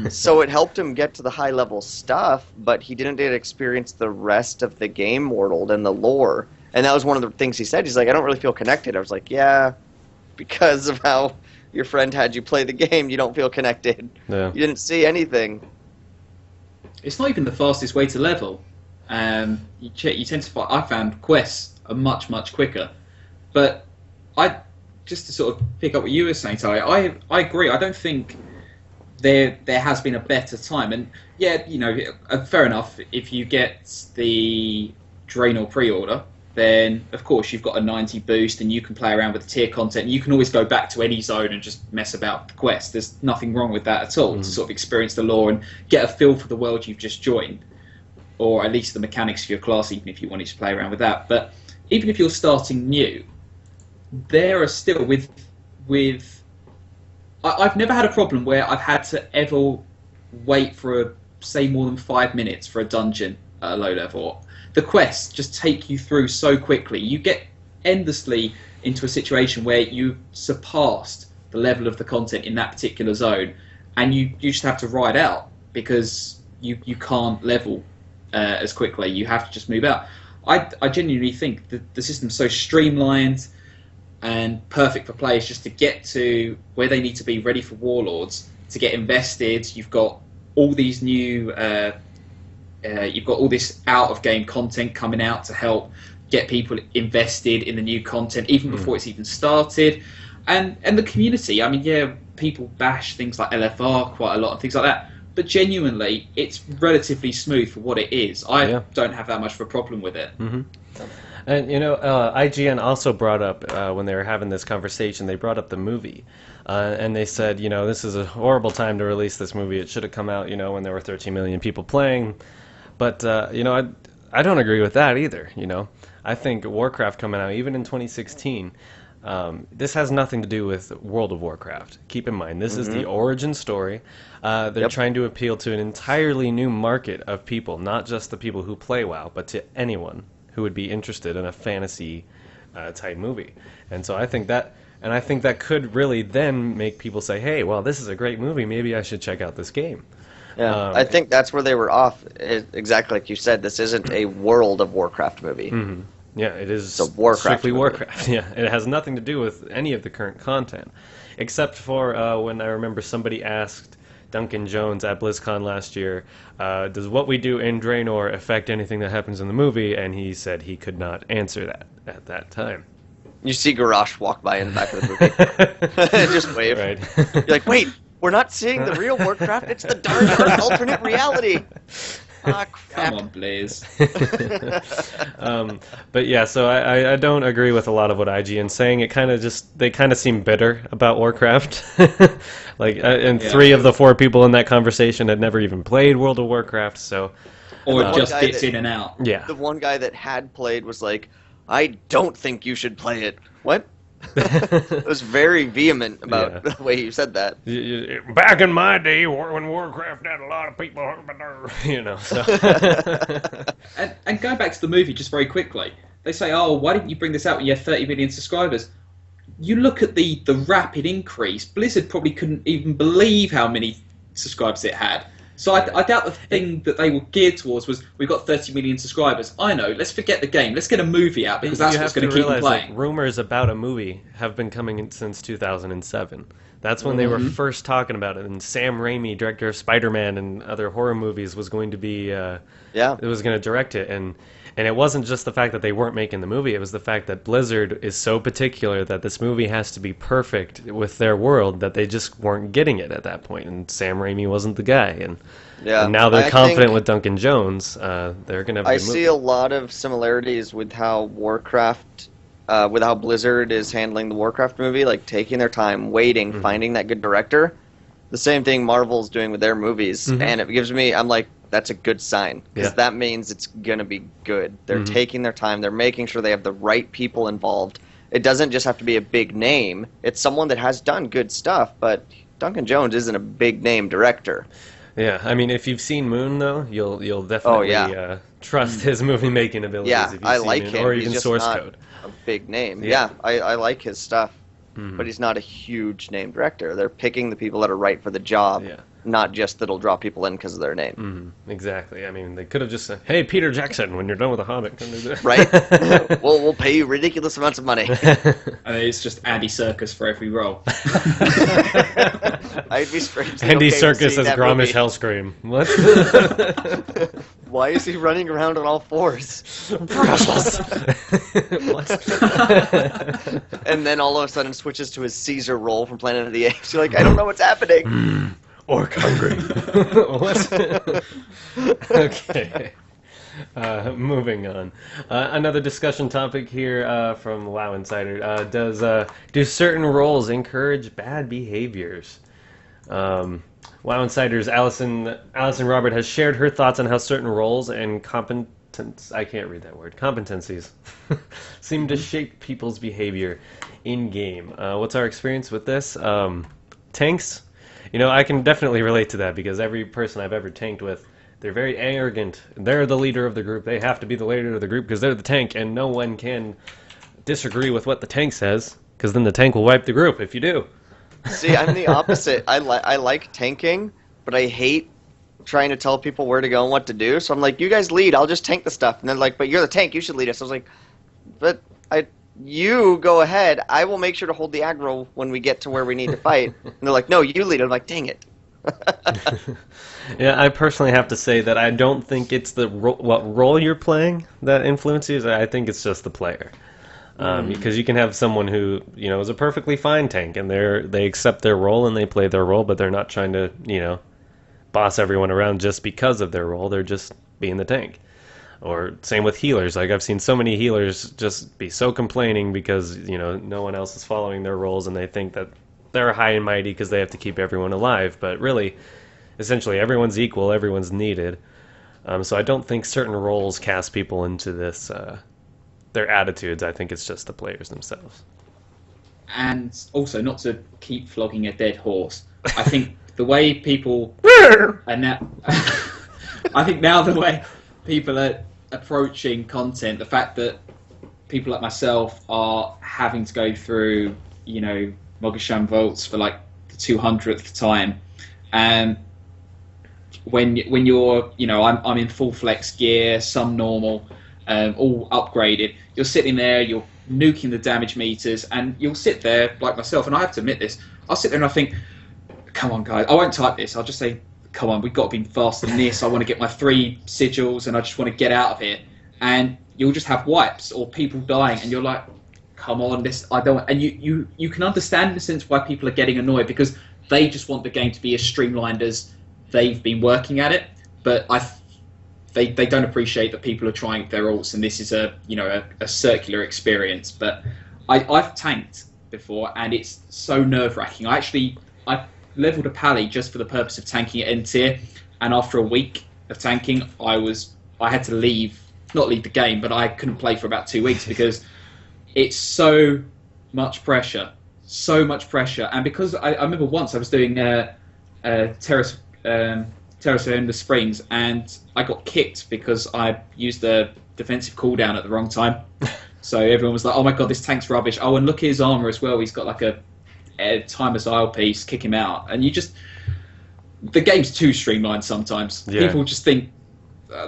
So it helped him get to the high level stuff, but he didn't get to experience the rest of the game world and the lore. And that was one of the things he said. He's like, I don't really feel connected. I was like, yeah, because of how your friend had you play the game, you don't feel connected. Yeah. You didn't see anything. It's not even the fastest way to level. You tend to find, I found quests are much, much quicker. But just to sort of pick up what you were saying, Ty, I agree. I don't think there has been a better time. And yeah, fair enough. If you get the Draenor pre-order, then of course you've got a 90 boost and you can play around with the tier content. You can always go back to any zone and just mess about with the quest. There's nothing wrong with that at all, to sort of experience the lore and get a feel for the world you've just joined, or at least the mechanics of your class, even if you wanted to play around with that. But even if you're starting new, there are still I've never had a problem where I've had to ever wait for say more than 5 minutes for a dungeon at a low level. The quests just take you through so quickly. You get endlessly into a situation where you surpassed the level of the content in that particular zone, and you just have to ride out because you can't level as quickly. You have to just move out. I genuinely think that the system's so streamlined and perfect for players just to get to where they need to be ready for Warlords, to get invested. You've got all these new you've got all this out-of-game content coming out to help get people invested in the new content even before it's even started. And the community, I mean, yeah, people bash things like LFR quite a lot and things like that, but genuinely, it's relatively smooth for what it is. I don't have that much of a problem with it. And, IGN also brought up, when they were having this conversation, they brought up the movie. And they said, this is a horrible time to release this movie. It should have come out, when there were 13 million people playing. But, I don't agree with that either, I think Warcraft coming out, even in 2016, this has nothing to do with World of Warcraft. Keep in mind, this is the origin story. They're trying to appeal to an entirely new market of people, not just the people who play WoW, but to anyone who would be interested in a fantasy type movie. And so I think that could really then make people say, hey, well, this is a great movie, maybe I should check out this game. Yeah, I think that's where they were off. Exactly like you said, this isn't a World of Warcraft movie. Yeah, it is strictly Warcraft. Yeah, it has nothing to do with any of the current content, except for when I remember somebody asked Duncan Jones at BlizzCon last year, does what we do in Draenor affect anything that happens in the movie? And he said he could not answer that at that time. You see Garrosh walk by in the back of the movie. Just wave. Right. You're like, wait, we're not seeing the real Warcraft, it's the dark alternate reality. Ah, crap. Come on, Blaze. But yeah, so I don't agree with a lot of what IGN's saying. They kind of seem bitter about Warcraft. And 3 of the 4 people in that conversation had never even played World of Warcraft, so... Or just dips in and out. Yeah. The one guy that had played was like, I don't think you should play it. What? It was very vehement about the way you said that. Back in my day, when Warcraft had a lot of people, So. And going back to the movie just very quickly, they say, oh, why didn't you bring this out when you had 30 million subscribers? You look at the rapid increase. Blizzard probably couldn't even believe how many subscribers it had. So I doubt the thing that they were geared towards was, we've got 30 million subscribers. I know, let's forget the game. Let's get a movie out, because that's what's going to keep them playing. Rumors about a movie have been coming in since 2007. That's when they were first talking about it. And Sam Raimi, director of Spider-Man and other horror movies, was going to be... It was going to direct it. And And it wasn't just the fact that they weren't making the movie, it was the fact that Blizzard is so particular that this movie has to be perfect with their world that they just weren't getting it at that point. And Sam Raimi wasn't the guy. And now they're confident with Duncan Jones. They're going to have a good movie. I see a lot of similarities with how Warcraft, with how Blizzard is handling the Warcraft movie, like taking their time, waiting, finding that good director. The same thing Marvel's doing with their movies. And it gives me, I'm like, that's a good sign, because that means it's going to be good. They're taking their time. They're making sure they have the right people involved. It doesn't just have to be a big name. It's someone that has done good stuff, but Duncan Jones isn't a big name director. Yeah, I mean, if you've seen Moon, though, you'll definitely trust his movie-making abilities. Yeah, if you've I seen like Moon, him. or He's even just Source not Code. a big name. Yeah, I like his stuff, but he's not a huge name director. They're picking the people that are right for the job. Not just that'll draw people in because of their name. Exactly. I mean, they could have just said, "Hey, Peter Jackson, when you're done with The Hobbit, come do this." Right? We'll pay you ridiculous amounts of money. And it's just Andy Serkis for every role. I'd be straight. Andy Serkis as Gromish Hellscream. What? Why is he running around on all fours? What? And then all of a sudden switches to his Caesar role from Planet of the Apes. You're like, I don't know what's happening. Orc hungry. What? Okay. Moving on. Another discussion topic here from WoW Insider. Do certain roles encourage bad behaviors? WoW Insider's Allison Robert has shared her thoughts on how certain roles and competencies seem to shape people's behavior in game. What's our experience with this? Tanks. I can definitely relate to that because every person I've ever tanked with, they're very arrogant. They're the leader of the group. They have to be the leader of the group because they're the tank, and no one can disagree with what the tank says because then the tank will wipe the group if you do. See, I'm the opposite. I like tanking, but I hate trying to tell people where to go and what to do. So I'm like, you guys lead. I'll just tank the stuff. And they're like, but you're the tank. You should lead us. I was like, but you go ahead. I will make sure to hold the aggro when we get to where we need to fight. And they're like, no, you lead. I'm like, dang it. Yeah, I personally have to say that I don't think it's what role you're playing that influences. I think it's just the player. Because you can have someone who, is a perfectly fine tank, and they accept their role and they play their role, but they're not trying to, boss everyone around just because of their role. They're just being the tank. Or same with healers. Like, I've seen so many healers just be so complaining because, no one else is following their roles, and they think that they're high and mighty because they have to keep everyone alive. But really, essentially, everyone's equal, everyone's needed. So I don't think certain roles cast people into this, their attitudes. I think it's just the players themselves. And also, not to keep flogging a dead horse, I think the way people are now, I think now the way people are approaching content, the fact that people like myself are having to go through, Mogasham Vaults for like the 200th time, and when you're, I'm in full flex gear, some normal, all upgraded, you're sitting there, you're nuking the damage meters, and you'll sit there like myself, and I have to admit this, I'll sit there and I think, come on guys, I won't type this, I'll just say, come on, we've got to be faster than this, I want to get my 3 sigils and I just want to get out of here. And you'll just have wipes or people dying, and you're like, come on, I don't, and you can understand in a sense why people are getting annoyed, because they just want the game to be as streamlined as they've been working at it, but they don't appreciate that people are trying their alts, and this is a circular experience. But I've tanked before, and it's so nerve-wracking. I leveled a pally just for the purpose of tanking at N tier, and after a week of tanking, I had to not leave the game, but I couldn't play for about 2 weeks because it's so much pressure, and because I remember once I was doing Terrace in the Springs, and I got kicked because I used the defensive cooldown at the wrong time. So everyone was like, oh my god, this tank's rubbish. Oh, and look at his armor as well, he's got like a timer's isle piece, kick him out. And the game's too streamlined sometimes. Yeah. People just think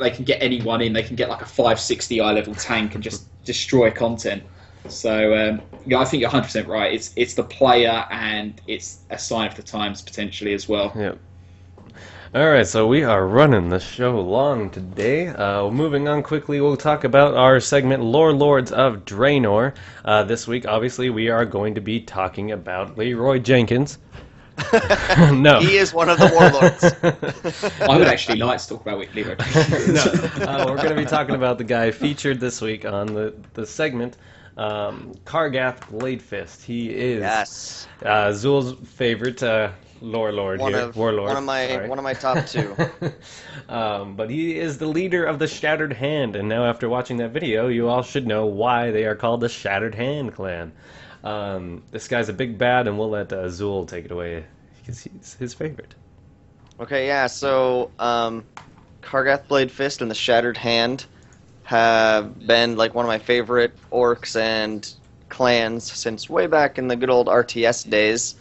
they can get anyone in, they can get like a 560 eye level tank and just destroy content. So I think you're 100% right. It's the player, and it's a sign of the times potentially as well. Yeah. All right, so we are running the show long today. Moving on quickly, we'll talk about our segment Warlords of Draenor. This week, obviously, we are going to be talking about Leroy Jenkins. No. He is one of the warlords. I would actually like to talk about Leroy Jenkins. We're going to be talking about the guy featured this week on the segment, Kargath Bladefist. He is Zul's favorite Warlord. One of my top two. But he is the leader of the Shattered Hand, and now after watching that video, you all should know why they are called the Shattered Hand clan. This guy's a big bad, and we'll let Zul take it away because he's his favorite. Okay, yeah. So Kargath Bladefist and the Shattered Hand have been like one of my favorite orcs and clans since way back in the good old RTS days.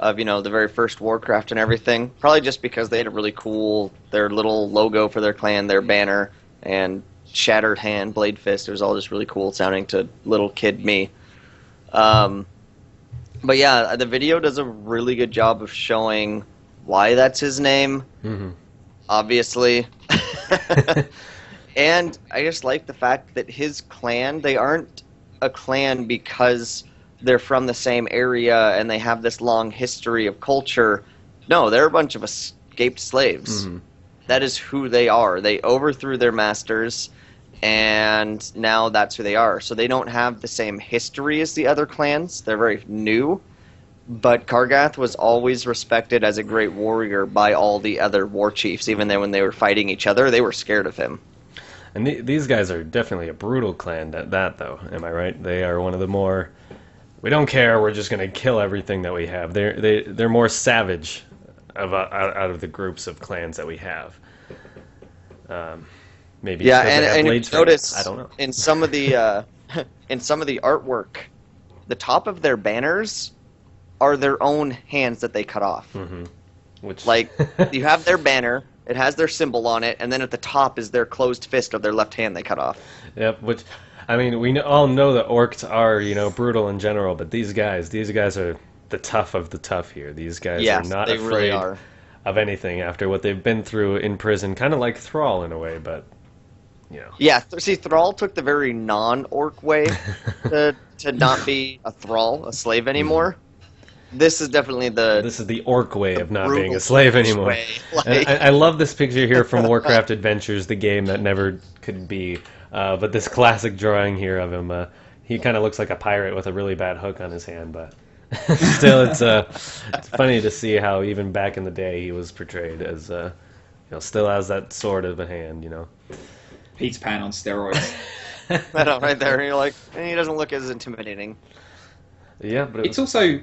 Of the very first Warcraft and everything. Probably just because they had a really cool, their little logo for their clan, their banner, and Shattered Hand, Bladefist. It was all just really cool sounding to little kid me. But yeah, the video does a really good job of showing why that's his name, obviously. And I just like the fact that his clan, they aren't a clan because they're from the same area and they have this long history of culture. No, they're a bunch of escaped slaves. That is who they are. They overthrew their masters, and now that's who they are. So they don't have the same history as the other clans. They're very new. But Kargath was always respected as a great warrior by all the other war chiefs. Even then when they were fighting each other, they were scared of him. And these guys are definitely a brutal clan, that though. Am I right? They are one of the more... We don't care. We're just going to kill everything that we have. They're more savage out of the groups of clans that we have. Maybe yeah, and notice I don't know. In some of the artwork, the top of their banners are their own hands that they cut off. Which like you have their banner, it has their symbol on it, and then at the top is their closed fist of their left hand they cut off. Yep. Which. I mean, we all know that orcs are, brutal in general, but these guys are the tough of the tough here. These guys are not afraid of anything after what they've been through in prison, kind of like Thrall in a way, but, Yeah, see, Thrall took the very non-orc way to not be a thrall, a slave anymore. This is definitely This is the orc way of not being a slave anymore. And I love this picture here from Warcraft Adventures, the game that never could be. But this classic drawing here of him, he kind of looks like a pirate with a really bad hook on his hand, but still, it's funny to see how even back in the day he was portrayed as, still has that sword of a hand, Pete's Pan on steroids. I know, right there, and you're like, he doesn't look as intimidating. Yeah, but it's also...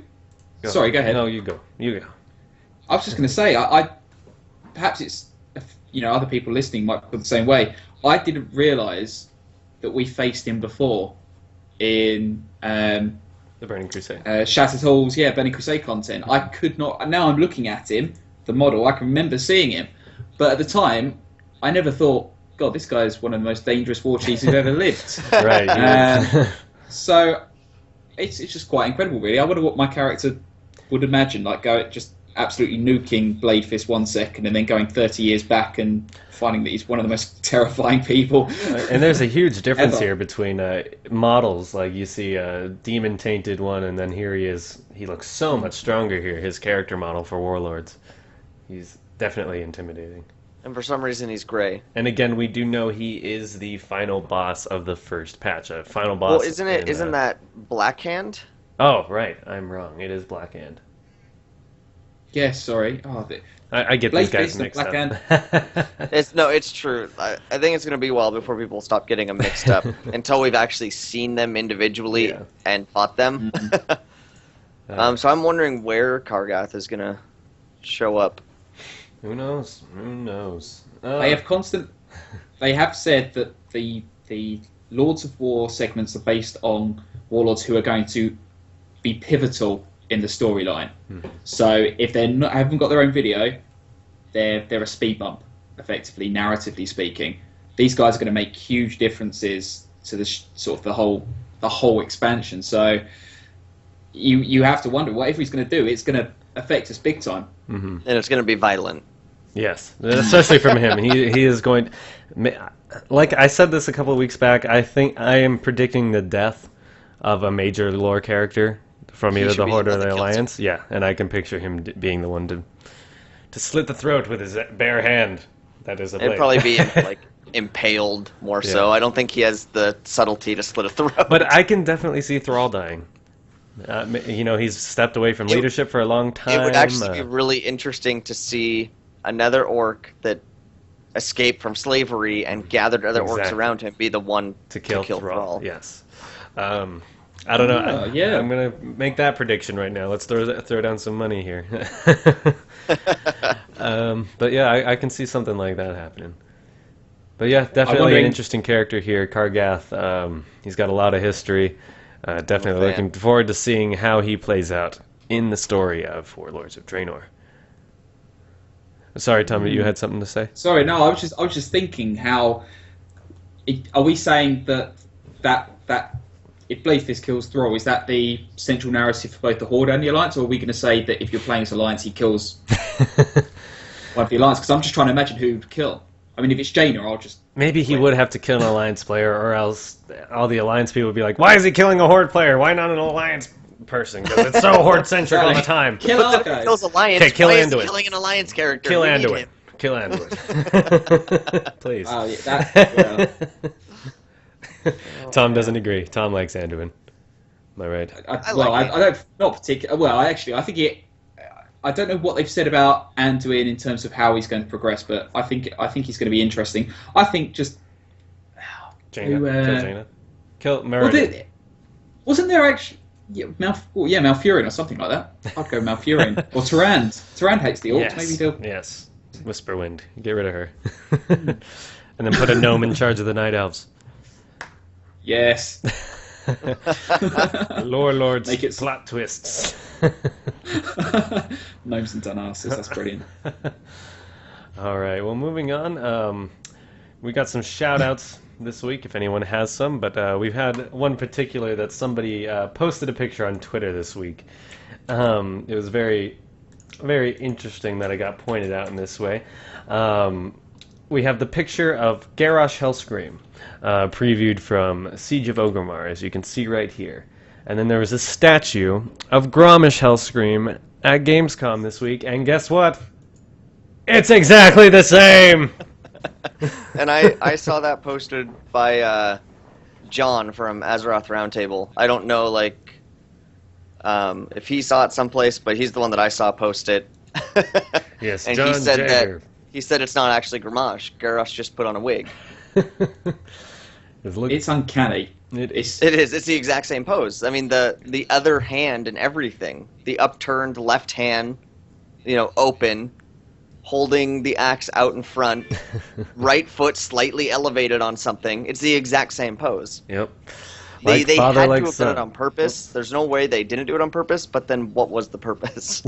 Sorry, go ahead. No, you go. I was just going to say, I perhaps it's, other people listening might feel the same way. I didn't realise that we faced him before in the Burning Crusade. Shattered Halls, Burning Crusade content. I could not. Now I'm looking at him, the model. I can remember seeing him, but at the time, I never thought, God, this guy is one of the most dangerous war chiefs who've ever lived. Right. So it's just quite incredible, really. I wonder what my character would imagine, like just absolutely nuking Bladefist 1 second and then going 30 years back and finding that he's one of the most terrifying people. And there's a huge difference here between models. Like you see a demon tainted one, and then here he is. He looks so much stronger here. His character model for Warlords, he's definitely intimidating. And for some reason he's gray. And again, we do know he is the final boss of the first patch. Final boss. Well, isn't that Blackhand? Oh, right. I'm wrong. It is Blackhand. Yes, sorry. I get these guys mixed up. It's true. I think it's going to be a while before people stop getting them mixed up until we've actually seen them individually and fought them. So I'm wondering where Kargath is going to show up. Who knows? They have said that the Lords of War segments are based on warlords who are going to be pivotal in the storyline. So if they haven't got their own video, they're a speed bump, effectively, narratively speaking. These guys are going to make huge differences to the sort of the whole expansion. So you have to wonder whatever he's going to do. It's going to affect us big time. And it's going to be violent. Yes, especially from him. He is going. Like I said this a couple of weeks back, I think I am predicting the death of a major lore character from either the Horde or the Alliance. Yeah, and I can picture him being the one to slit the throat with his bare hand. That is a blade. It'd probably be like impaled more so. I don't think he has the subtlety to slit a throat. But I can definitely see Thrall dying. He's stepped away from leadership for a long time. It would actually be really interesting to see another orc that escaped from slavery and gathered other orcs around him be the one to kill Thrall. Yes. I don't know. I'm going to make that prediction right now. Let's throw down some money here. But yeah, I can see something like that happening. But yeah, definitely an interesting character here, Kargath. He's got a lot of history. Definitely looking forward to seeing how he plays out in the story of Warlords of Draenor. Sorry, Tom, you had something to say? Sorry, no, I was just thinking how. Are we saying that if Bladefist kills Thrall, is that the central narrative for both the Horde and the Alliance, or are we going to say that if you're playing as Alliance, he kills one of the Alliance? Because I'm just trying to imagine who would kill. I mean, if it's Jaina, I'll just... Maybe he would have to kill an Alliance player, or else all the Alliance people would be like, why is he killing a Horde player? Why not an Alliance person? Because it's so Horde-centric all the time. Kill our guys. Kills Alliance. Okay, kill Anduin. Killing an Alliance character. Kill Anduin. Kill Anduin. Please. Oh, yeah, Tom doesn't agree. Tom likes Anduin. Am I right? I don't... Not particularly... Well, I think it... I don't know what they've said about Anduin in terms of how he's going to progress, but I think he's going to be interesting. I think just Jaina. Kill Jaina. Kill Meriden. Wasn't there actually Malfurion or something like that? I'd go Malfurion or Tyrande. Tyrande hates the orcs. Yes. Maybe they'll. Yes. Whisperwind. Get rid of her, and then put a gnome in charge of the Night Elves. Yes. Lore Lords. Make it plot twists. Gnomes and Dunasses, that's brilliant. All right, well, moving on. We got some shout-outs this week, if anyone has some, but we've had one particular that somebody posted a picture on Twitter this week. It was very, very interesting that it got pointed out in this way. We have the picture of Garrosh Hellscream, previewed from Siege of Orgrimmar, as you can see right here. And then there was a statue of Grommash Hellscream at Gamescom this week, and guess what? It's exactly the same! And I saw that posted by John from Azeroth Roundtable. I don't know, if he saw it someplace, but he's the one that I saw post it. Yes, and John he said it's not actually Grommash. Garrosh just put on a wig. It's uncanny. It is. It's the exact same pose. I mean, the other hand and everything. The upturned left hand, open, holding the axe out in front, right foot slightly elevated on something. It's the exact same pose. Yep. They had to have done it on purpose. There's no way they didn't do it on purpose, but then what was the purpose?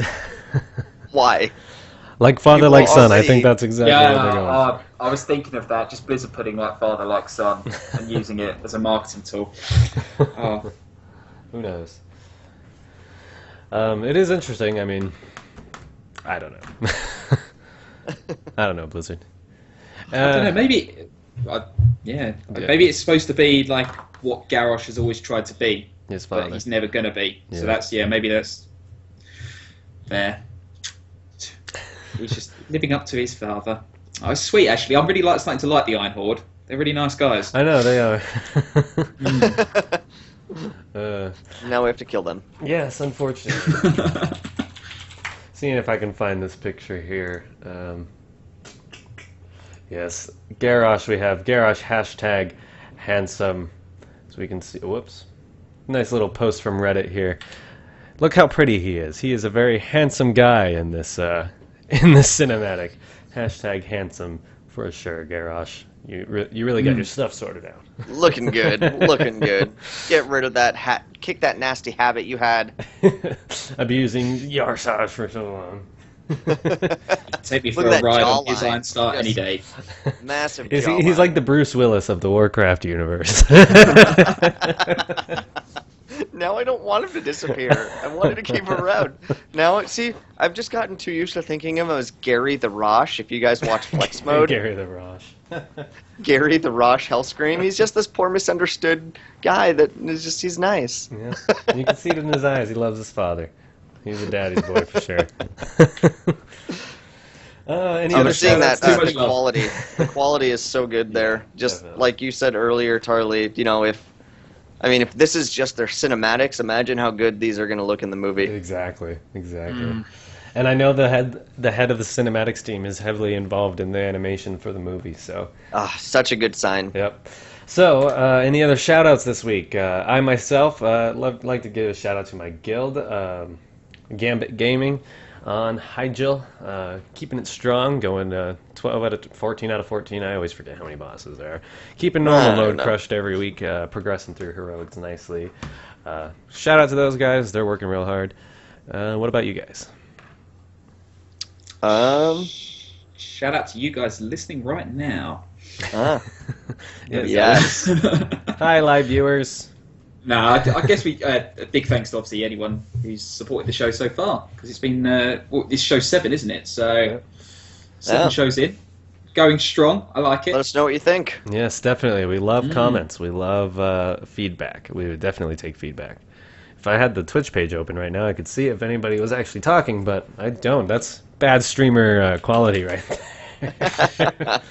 Why? Like father, like son. I think that's exactly what they're going. I was thinking of that. Just Blizzard putting like father, like son, and using it as a marketing tool. Who knows? It is interesting. I mean, I don't know. I don't know, Blizzard. I don't know. Maybe, maybe it's supposed to be like what Garrosh has always tried to be, his father. But he's never going to be. Yeah. So that's maybe that's fair. He's just living up to his father. Oh, it's sweet, actually. I'm really starting to like the Iron Horde. They're really nice guys. I know, they are. Now we have to kill them. Yes, unfortunately. Seeing if I can find this picture here. Yes, Garrosh, we have Garrosh hashtag handsome. So we can see, whoops. Nice little post from Reddit here. Look how pretty he is. He is a very handsome guy in this cinematic. Hashtag handsome for sure, Garrosh. You really got your stuff sorted out. Looking good. Looking good. Get rid of that hat. Kick that nasty habit you had. Abusing Yarsaj for so long. Take me for a ride on his Iron Star any day. Massive He's like the Bruce Willis of the Warcraft universe. Now I don't want him to disappear. I wanted to keep him around. Now, see, I've just gotten too used to thinking of him as Gary the Rosh. If you guys watch Flex Mode, Gary the Rosh. Gary the Rosh Hellscream. He's just this poor misunderstood guy that is just—he's nice. Yeah, you can see it in his eyes. He loves his father. He's a daddy's boy for sure. Any other seeing that the quality. The quality is so good there. Just definitely. like you said earlier, Tarly. You know, if this is just their cinematics, imagine how good these are going to look in the movie. Exactly. And I know the head of the cinematics team is heavily involved in the animation for the movie. So. Such a good sign. Yep. So, any other shout-outs this week? I myself like to give a shout-out to my guild, Gambit Gaming, on Hyjil, keeping it strong, going 12 out of 14 out of 14. I always forget how many bosses there are. Keeping normal mode crushed every week, progressing through heroics nicely. Shout-out to those guys. They're working real hard. What about you guys? Shout out to you guys listening right now. Yes. Hi, live viewers. No, I guess a big thanks to obviously anyone who's supported the show so far, because it's been this show's 7, isn't it? So 7 shows in, going strong. I like it. Let us know what you think. Yes, definitely. We love comments. We love feedback. We would definitely take feedback. If I had the Twitch page open right now, I could see if anybody was actually talking, but I don't. That's bad streamer quality right there.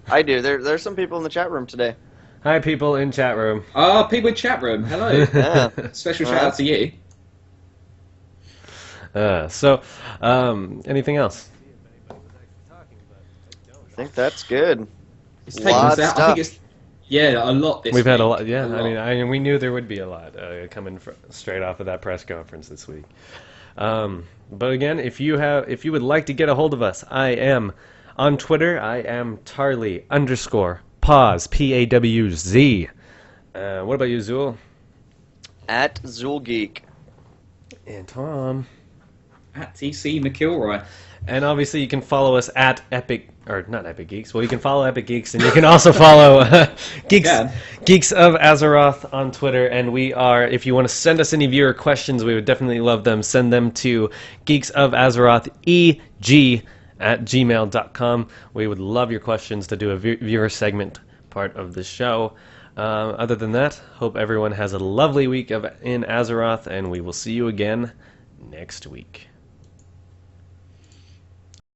I do. There's some people in the chat room today. Hi, people in chat room. People in chat room. Hello. Special shout out to you. Anything else? I think that's good. It's taken us out. I think it's a lot this week. We've had a lot. Yeah, I mean, we knew there would be a lot coming straight off of that press conference this week. But again, if you would like to get a hold of us, I am on Twitter. I am Tarly_Pawz, PAWZ. What about you, Zool? At ZoolGeek. And Tom. At TC McIlroy. And obviously you can follow us at not Epic Geeks. Well, you can follow Epic Geeks, and you can also follow Geeks of Azeroth on Twitter. And we are, if you want to send us any viewer questions, we would definitely love them. Send them to geeksofazerothe@gmail.com. We would love your questions to do a viewer segment part of the show. Other than that, hope everyone has a lovely week in Azeroth, and we will see you again next week.